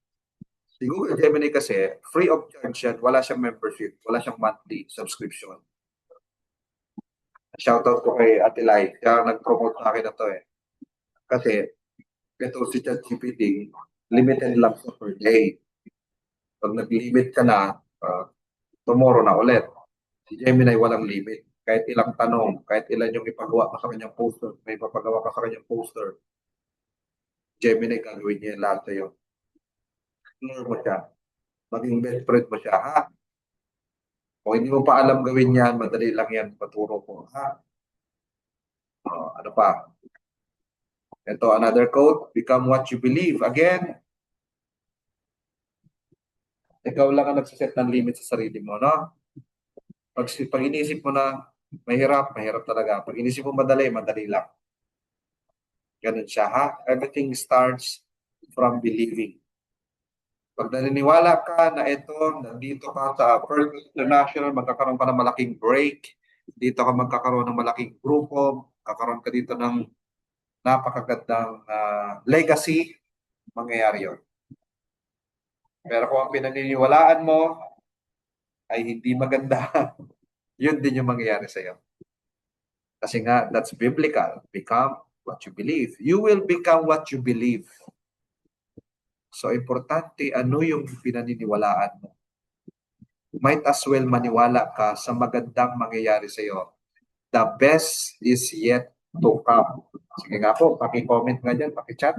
Si Google Gemini kasi, free of charge yan. Wala siyang membership. Wala siyang monthly subscription. Shoutout ko kay Ate Lai. Siya nag-promote sa akin na to eh. Kasi, ito si ChatGPT, limited lang sa per day. Pag nag-limit ka na, tomorrow na ulit. Si Gemini walang limit. Kahit ilang tanong, kahit ilan yung ipagawa ka sa kanyang poster, may papagawa ka sa kanyang poster, Gemini gagawin niya lahat sa'yo. Ignore mo siya. Maging best friend mo siya, ha? Kung hindi mo pa alam gawin yan, madali lang yan, paturo ko, ha? Ano pa? Ito, another quote, become what you believe. Again, ikaw lang ang nagsiset ng limit sa sarili mo, no? Pag inisip mo na mahirap, mahirap talaga. Pag inisip mo madali, madali lang. Ganun siya, ha? Everything starts from believing. Pag naniniwala ka na ito, nandito ka sa First International, magkakaroon ka ng malaking break, dito ka magkakaroon ng malaking grupo, kakaroon ka dito ng napakagandang legacy, mangyayari yun. Pero kung ang pinaniniwalaan mo ay hindi maganda, yun din yung mangyayari sa'yo. Kasi nga, that's biblical. Become what you believe. You will become what you believe. So, importante, ano yung pinaniniwalaan mo? Might as well maniwala ka sa magandang mangyayari sa'yo. The best is yet to come. Sige nga po, paki-comment nga dyan, paki-chat.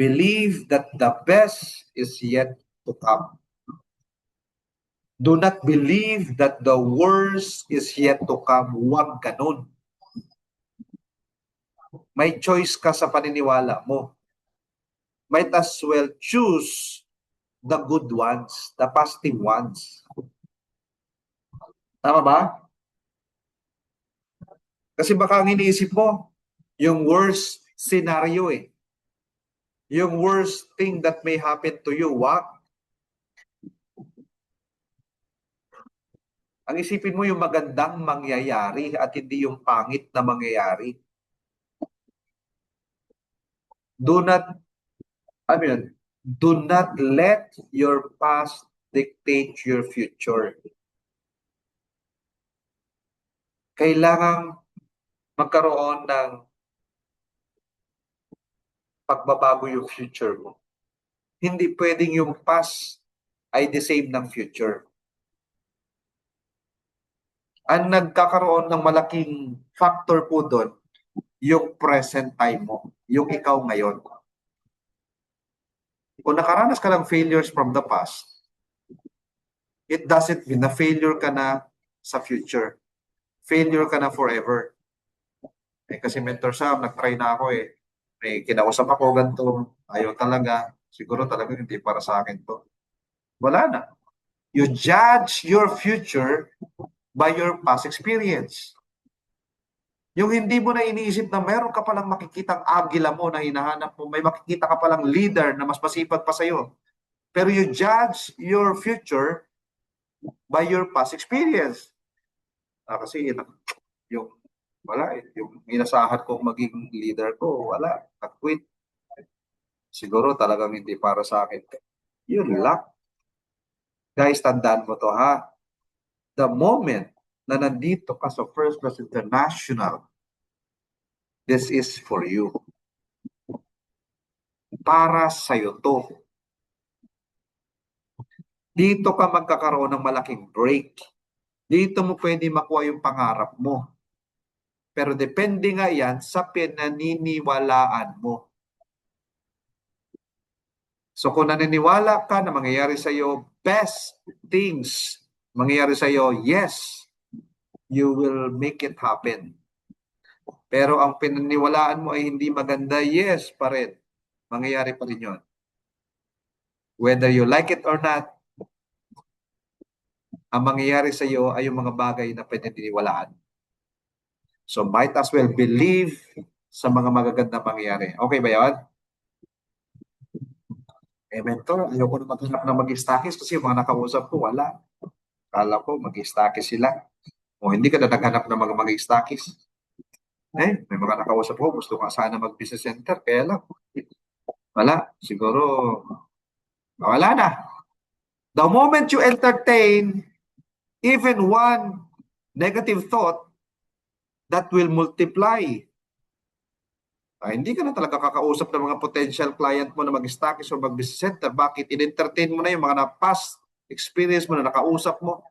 Believe that the best is yet to come. Do not believe that the worst is yet to come. Huwag ganun. May choice ka sa paniniwala mo. Might as well choose the good ones, the positive ones. Tama ba? Kasi baka ang iniisip mo, yung worst scenario eh. Yung worst thing that may happen to you, wag. Ang isipin mo yung magandang mangyayari at hindi yung pangit na mangyayari. Do not, do not let your past dictate your future. Kailangang magkaroon ng pagbabago yung future mo. Hindi pwedeng yung past ay the same ng future. Ang nagkakaroon ng malaking factor po doon, yung present time mo, yung ikaw ngayon. Kung nakaranas ka ng failures from the past, it doesn't mean na failure ka na sa future. Failure ka na forever. Kasi Mentor Sam, nag-try na ako eh. May kinausap ako ganito, ayaw talaga. Siguro talaga hindi para sa akin to. Wala na. You judge your future by your past experience. Yung hindi mo na iniisip na meron ka palang makikitang agila mo na hinahanap mo, may makikita ka palang leader na mas masipag pa sa'yo. Pero you judge your future by your past experience. Kasi yung wala eh. Yung inasahan kong maging leader ko, wala. Nag-quit. Siguro talagang hindi para sa akin. Yun lang. Guys, tandaan mo to ha. The moment na nandito ka sa First Class International, this is for you. Para sa'yo to. Dito ka magkakaroon ng malaking break. Dito mo pwede makuha yung pangarap mo. Pero depende nga yan sa pinaniniwalaan mo. So kung naniniwala ka na mangyayari sa iyo best things, mangyayari sa iyo, yes, you will make it happen. Pero ang pinaniwalaan mo ay hindi maganda, yes pa rin. Mangyayari pa rin yun. Whether you like it or not, ang mangyayari sa iyo ay yung mga bagay na pinaniniwalaan. So might as well believe sa mga magagandang mangyayari. Okay ba yun? Mentor, ayoko na maghanap ng mag-stakis kasi yung mga nakausap ko, wala. Kala ko mag-stakis sila. O hindi ka na naghanap ng mga mag-stakis. May mga nakausap ko, gusto ka sana mag-business center, kaya lang. Wala. Siguro, wala na. The moment you entertain even one negative thought, that will multiply. Hindi ka na talaga kakausap ng mga potential client mo na mag-stakis o mag-business center. Bakit? In-entertain mo na yung mga past experience mo na nakausap mo.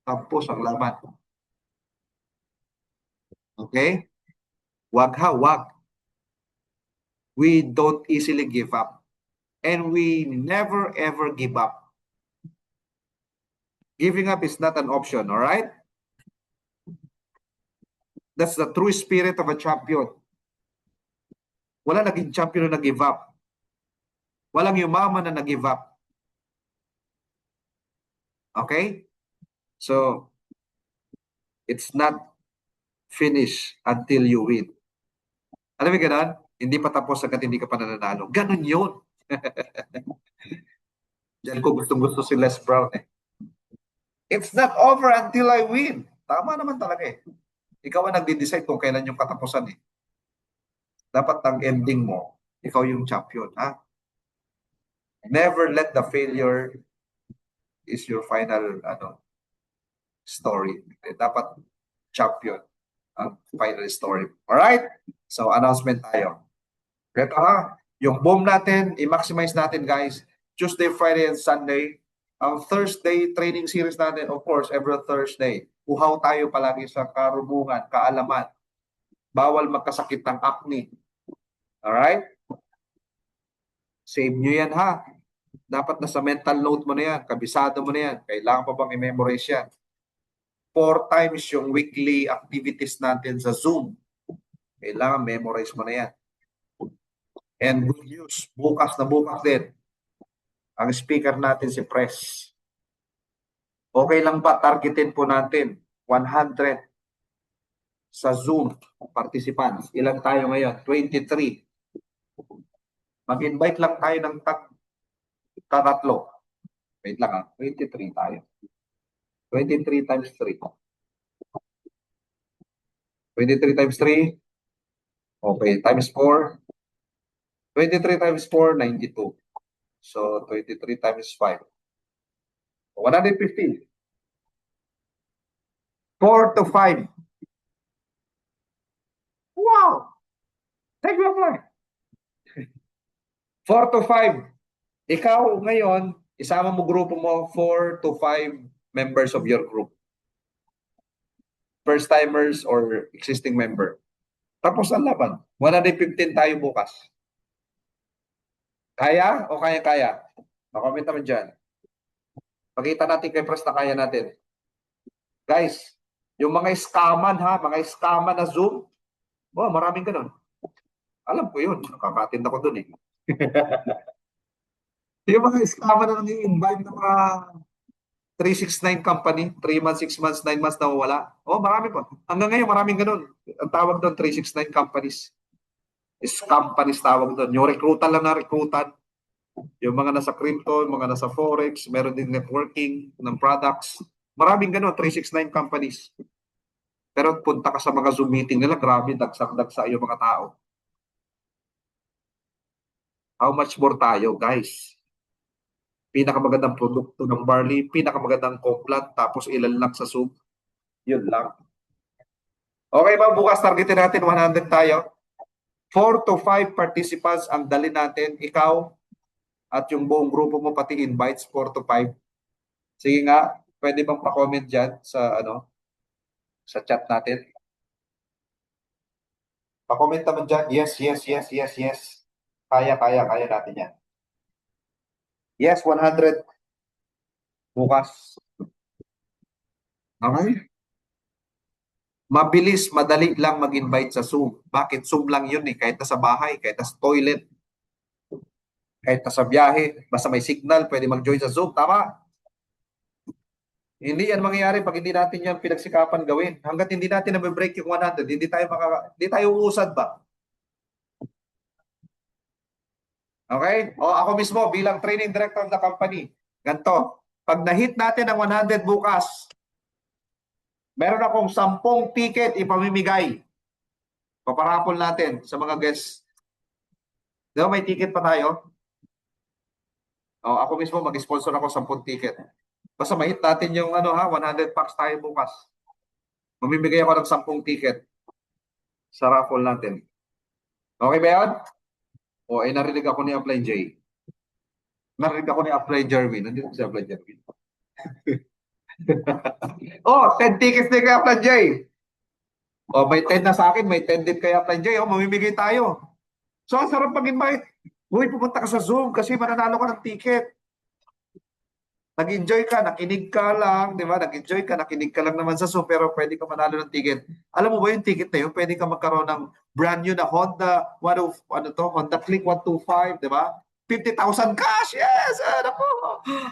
Tapos ang laman. Okay? Wag ha, wag. We don't easily give up. And we never ever give up. Giving up is not an option, all right? That's the true spirit of a champion. Wala naging champion na nag-give up. Walang yumaman na nag-give up. Okay? So, it's not finished until you win. Alam mo ganun? Hindi pa tapos hanggat hindi ka pa nananalo. Ganun yun. Diyan ko gustong-gusto si Les Brown eh. It's not over until I win. Tama naman talaga eh. Ikaw ang nagde-decide kung kailan yung katapusan eh. Dapat ang ending mo, ikaw yung champion. Ha? Never let the failure is your final story. Dapat champion ang final story. Alright? So, announcement tayo. Ito ha, yung boom natin, i-maximize natin guys. Tuesday, Friday, and Sunday. Ang Thursday training series natin, of course, every Thursday. Uhaw tayo palagi sa karubungan, kaalaman. Bawal magkasakit ng acne. Alright? Save nyo yan ha. Dapat nasa mental note mo na yan. Kabisado mo na yan. Kailangan pa bang i-memorize yan? 4 times yung weekly activities natin sa Zoom. Kailangan memorize mo na yan. And good news, bukas na bukas din. Ang speaker natin si Press. Okay lang ba targetin po natin 100 sa Zoom participants? Ilan tayo ngayon? 23. Mag-invite lang tayo ng tatlo. Wait lang ha. 23 tayo. 23 times 3. 23 times 3. Okay, times 4. 23 times 4, 92. So, 23 times 5. 150. 4 to 5. Wow! Thank you, Lord. 4 to 5. Ikaw ngayon, isama mo grupo mo 4 to 5 members of your group. First timers or existing member. Tapos ang laban. 115 tayo bukas. Kaya o kaya-kaya? Makomment naman dyan. Pakita natin kay Pres na kaya natin. Guys, yung mga scaman ha, mga scaman na Zoom, maraming ganun. Alam ko yun. Nakakatin ako dun eh. Yung mga scaman na nang-i-invite ng mga 369 company, 3 months, 6 months, 9 months na wala. Marami pa. Hanggang ngayon, maraming ganun. Ang tawag doon, 369 companies. Companies tawag doon. Yung rekrutan lang na rekrutan. Yung mga nasa crypto, yung mga nasa forex, meron din networking ng products. Maraming ganun, 369 companies. Pero punta ka sa mga Zoom meeting nila, grabe, dagsak-dagsa yung mga tao. How much more tayo, guys? Pinakamagandang produkto ng barley, pinakamagandang complant, tapos ilan lang sa Zoom. Yun lang. Okay ba? Bukas targetin natin 100 tayo. 4 to 5 participants ang dali natin. Ikaw at yung buong grupo mo, pati invites, 4 to 5. Sige nga, pwede bang pa-comment dyan sa sa chat natin? Pa-comment naman dyan. Yes, yes, yes, yes, yes. Kaya natin yan. Yes, 100 bukas. Okay? Mabilis, madali lang mag-invite sa Zoom. Bakit? Zoom lang yun eh. Kahit nasa bahay, kahit nasa toilet, kahit nasa biyahe, basta may signal, pwede mag-join sa Zoom. Tama? Hindi yan mangyayari pag hindi natin yan pinagsikapan gawin. Hanggat hindi natin na-break yung 100, hindi tayo uusad ba? Okay? O ako mismo bilang training director of the company, ganito, pag na-hit natin ang 100 bukas, meron akong 10 ticket ipamimigay. Paparapol natin sa mga guests. Di ba may ticket pa tayo? O ako mismo mag-sponsor ako 10 ticket. Basta ma-hit natin yung 100 packs tayo bukas. Mamimigay ako ng 10 ticket sa raffle natin. Okay ba yan? O narinig ako ni Apply J. Narinig ako ni Apply Jerwin. Nandito si Apply Jerwin. Oh, 10 tickets din kay Apply J. O may 10 na sa akin, may 10 din kay Apply J. O mamimigay tayo. So, ang sarap mag-invite. Uy, pupunta ka sa Zoom kasi mananalo ka ng ticket. Nag-enjoy ka, nakinig ka lang, di ba? Nag-enjoy ka, nakinig ka lang naman sa Zoom, pero pwede ka manalo ng ticket. Alam mo ba yung ticket na yun? Pwede ka magkaroon ng brand new na Honda, Honda Click 125, di ba? 50,000 cash! Yes! Ano po?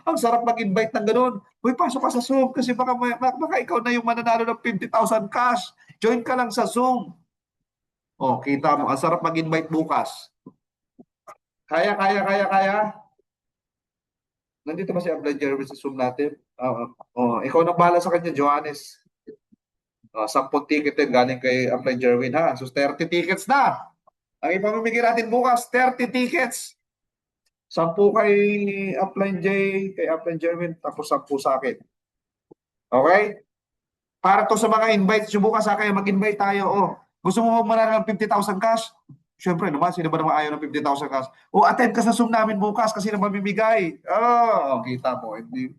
Ang sarap mag-invite ng ganun. Uy, pasok ka sa Zoom kasi baka ikaw na yung mananalo ng 50,000 cash. Join ka lang sa Zoom. Oh, kita mo, ang sarap mag-invite bukas. Kaya. Nandito ba si Abla Jeremy sa Zoom natin? Ikaw nang bahala sa kanya, Johannes. 10 ticket din galing kay Apply Jerwin ha. So 30 tickets na. Ang ipamimigay natin bukas, 30 tickets. 10 kay Apply J, kay Apply Jerwin, tapos 10 sa akin. Okay? Para to sa mga invites nyo bukas ha, kaya mag-invite tayo. Oh, gusto mo manalo ng 50,000 cash? Siyempre naman, sino ba naman ayaw ng 50,000 cash? O attend ka sa Zoom namin bukas kasi na mamimigay. Kita mo. Hindi.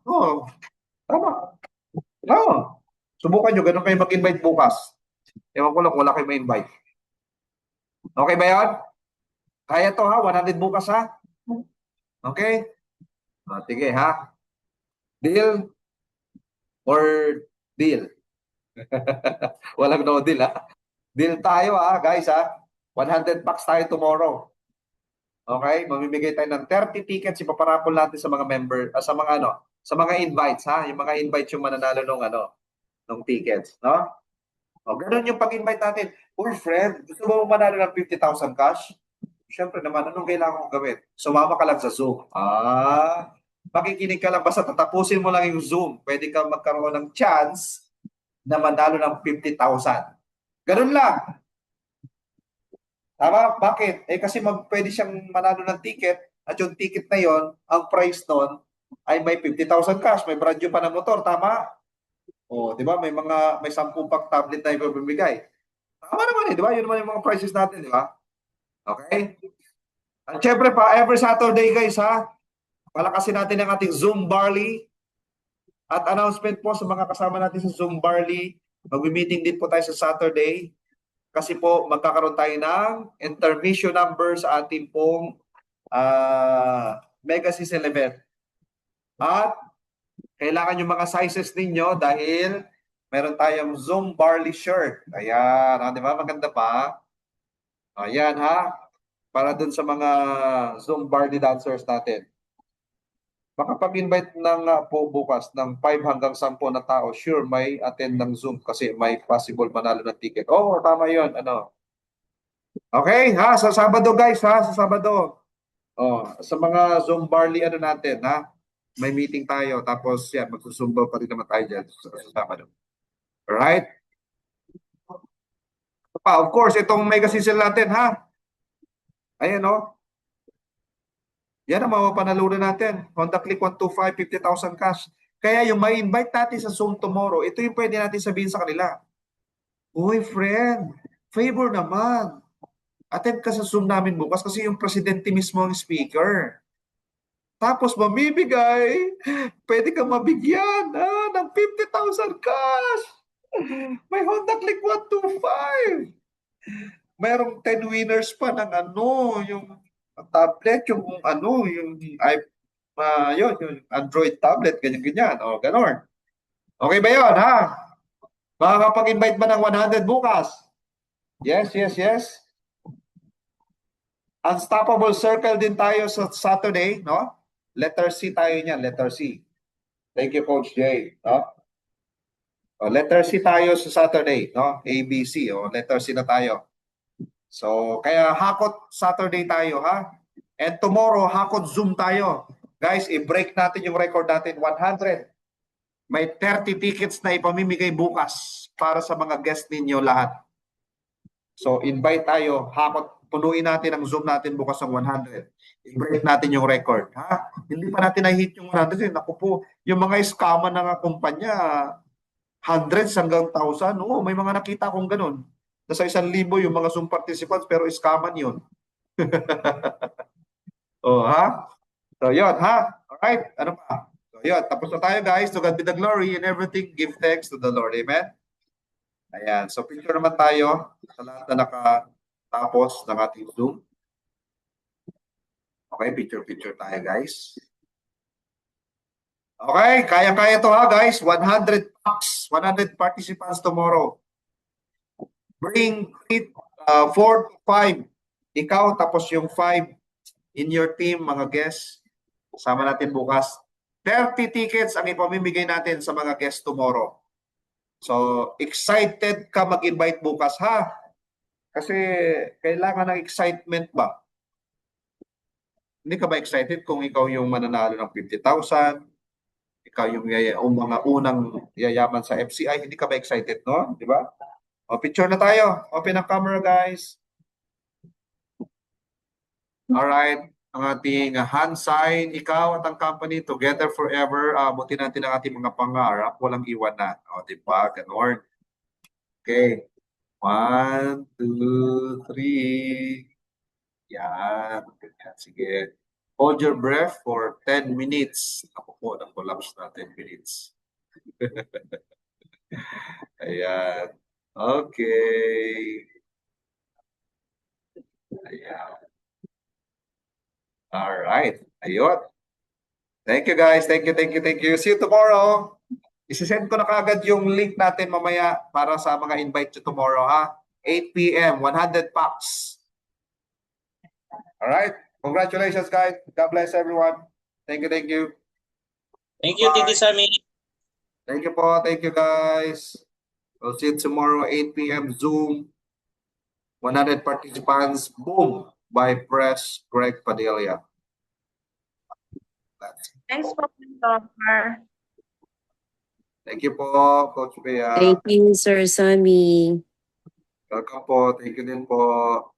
Oh, tama. Oo. Subukan nyo, ganun kayo mag-invite bukas. Ewan ko lang, wala kayo ma-invite. Okay ba yan? Kaya to ha, 100 bukas ha. Okay? Sige ha. Deal or deal? Walang no deal ha. Deal tayo ha, guys ha. 100 packs tayo tomorrow. Okay? Mamimigay tayo ng 30 tickets, ipaparapol natin sa mga member, sa mga invites ha. Yung mga invites yung mananalo ng tickets, no? O, ganun yung pag-invite natin. Uy, friend, gusto mo manalo ng 50,000 cash? Siyempre naman, anong kailangan kong gawin? Sumama ka lang sa Zoom. Makikinig ka lang, basta tatapusin mo lang yung Zoom. Pwede ka magkaroon ng chance na manalo ng 50,000. Ganun lang. Tama? Bakit? Kasi pwede siyang manalo ng ticket at yung ticket na yon, ang price nun ay may 50,000 cash, may brand new pa na motor. Tama? Di ba? May 10 pang tablet na ibibigay. Tama naman di ba? Yun naman yung mga prices natin, di ba? Okay? At syempre pa, every Saturday guys ha, palakasin natin ang ating Zoom Barley. At announcement po sa mga kasama natin sa Zoom Barley, mag-meeting din po tayo sa Saturday kasi po magkakaroon tayo ng intermission number sa ating pong Mega Season event. At kailangan yung mga sizes ninyo dahil meron tayong Zoom Barley shirt. Ayan, di ba? Maganda pa. Ayan ha. Para dun sa mga Zoom Barley dancers natin. Makapag-invite ng po bukas ng 5 hanggang 10 na tao, sure may attend ng Zoom kasi may possible manalo ng ticket. Tama yun. Okay, ha? Sa Sabado guys, ha? Sa Sabado. Sa mga Zoom Barley natin, ha? May meeting tayo. Tapos yan, magsusumba pa rin naman tayo dyan sa Sabado. Alright? Of course, itong mega season natin, ha? Ayan, Yan ang mapapanalunan natin. Honda Click 125, 50,000 cash. Kaya yung may invite natin sa Zoom tomorrow, ito yung pwede natin sabihin sa kanila. Uy, friend, favor naman. Attend ka sa Zoom namin bukas kasi yung presidente mismo ang speaker. Tapos mamibigay, pwede kang mabigyan ng 50,000 cash. May Honda Click 125. Mayroong 10 winners pa ng yung tablet, yung Yung Android tablet, ganyan-ganyan. O, ganon. Okay ba yun, ha? Makakapag-invite ba ng 100 bukas? Yes, yes, yes. Unstoppable Circle din tayo sa Saturday, no? Letter C tayo niyan, letter C. Thank you, Coach Jay. No? Letter C tayo sa Saturday, no? A, B, C. Letter C na tayo. So, kaya hakot Saturday tayo, ha? And tomorrow, hakot Zoom tayo. Guys, i-break natin yung record natin, 100. May 30 tickets na ipamimigay bukas para sa mga guest ninyo lahat. So, invite tayo, hakot, punuin natin ang Zoom natin bukas ng 100. I-break natin yung record, ha? Hindi pa natin na-hit yung 100. Naku po, yung mga scammer ng kumpanya, hundreds hanggang 1,000. Oo, may mga nakita kong ganun. Nasa 1,000 yung mga Zoom participants, pero scammer yun. Ha? So, yun, ha? Alright, ano pa? So, yun, tapos na tayo, guys. To God be the glory in everything. Give thanks to the Lord. Amen? Ayan. So, picture naman tayo sa lahat na nakatapos ng ating Zoom. Okay, picture tayo, guys. Okay, kaya-kaya to ha, guys. 100 packs, 100 participants tomorrow. Bring 4 to 5. Ikaw, tapos yung 5 in your team, mga guests. Sama natin bukas. 30 tickets ang ipamimigay natin sa mga guests tomorrow. So, excited ka mag-invite bukas, ha? Kasi kailangan ng excitement ba? Hindi ka ba excited kung ikaw yung mananalo ng 50,000? Ikaw yung mga unang yayaman sa FCI, hindi ka ba excited, no? Di ba? Picture na tayo. Open ang camera, guys. Alright. Ang ating hand sign, ikaw at ang company together forever. Buti natin ang ating mga pangarap. Walang iwanan. Di ba? Ganon. Okay. 1, 2, 3. Yan. Sige. Hold your breath for 10 minutes. Ako po, na-collapse na 10 minutes. Ayan. Okay. Ayan. Alright. Ayun. Thank you, guys. Thank you. See you tomorrow. Isisend ko na kagad yung link natin mamaya para sa mga invite to tomorrow, ha? 8 p.m. 100 packs. Alright. Congratulations, guys. God bless everyone. Thank you. Thank you, Bye. Titi Sammy. Thank you po. Thank you, guys. We'll see you tomorrow, 8 p.m. Zoom. 100 participants. Boom. By Press Greg Padilla. Thanks po, Mentor. Thank you po, Coach Bea. Thank you, Sir Sammy. Welcome po. Thank you din po.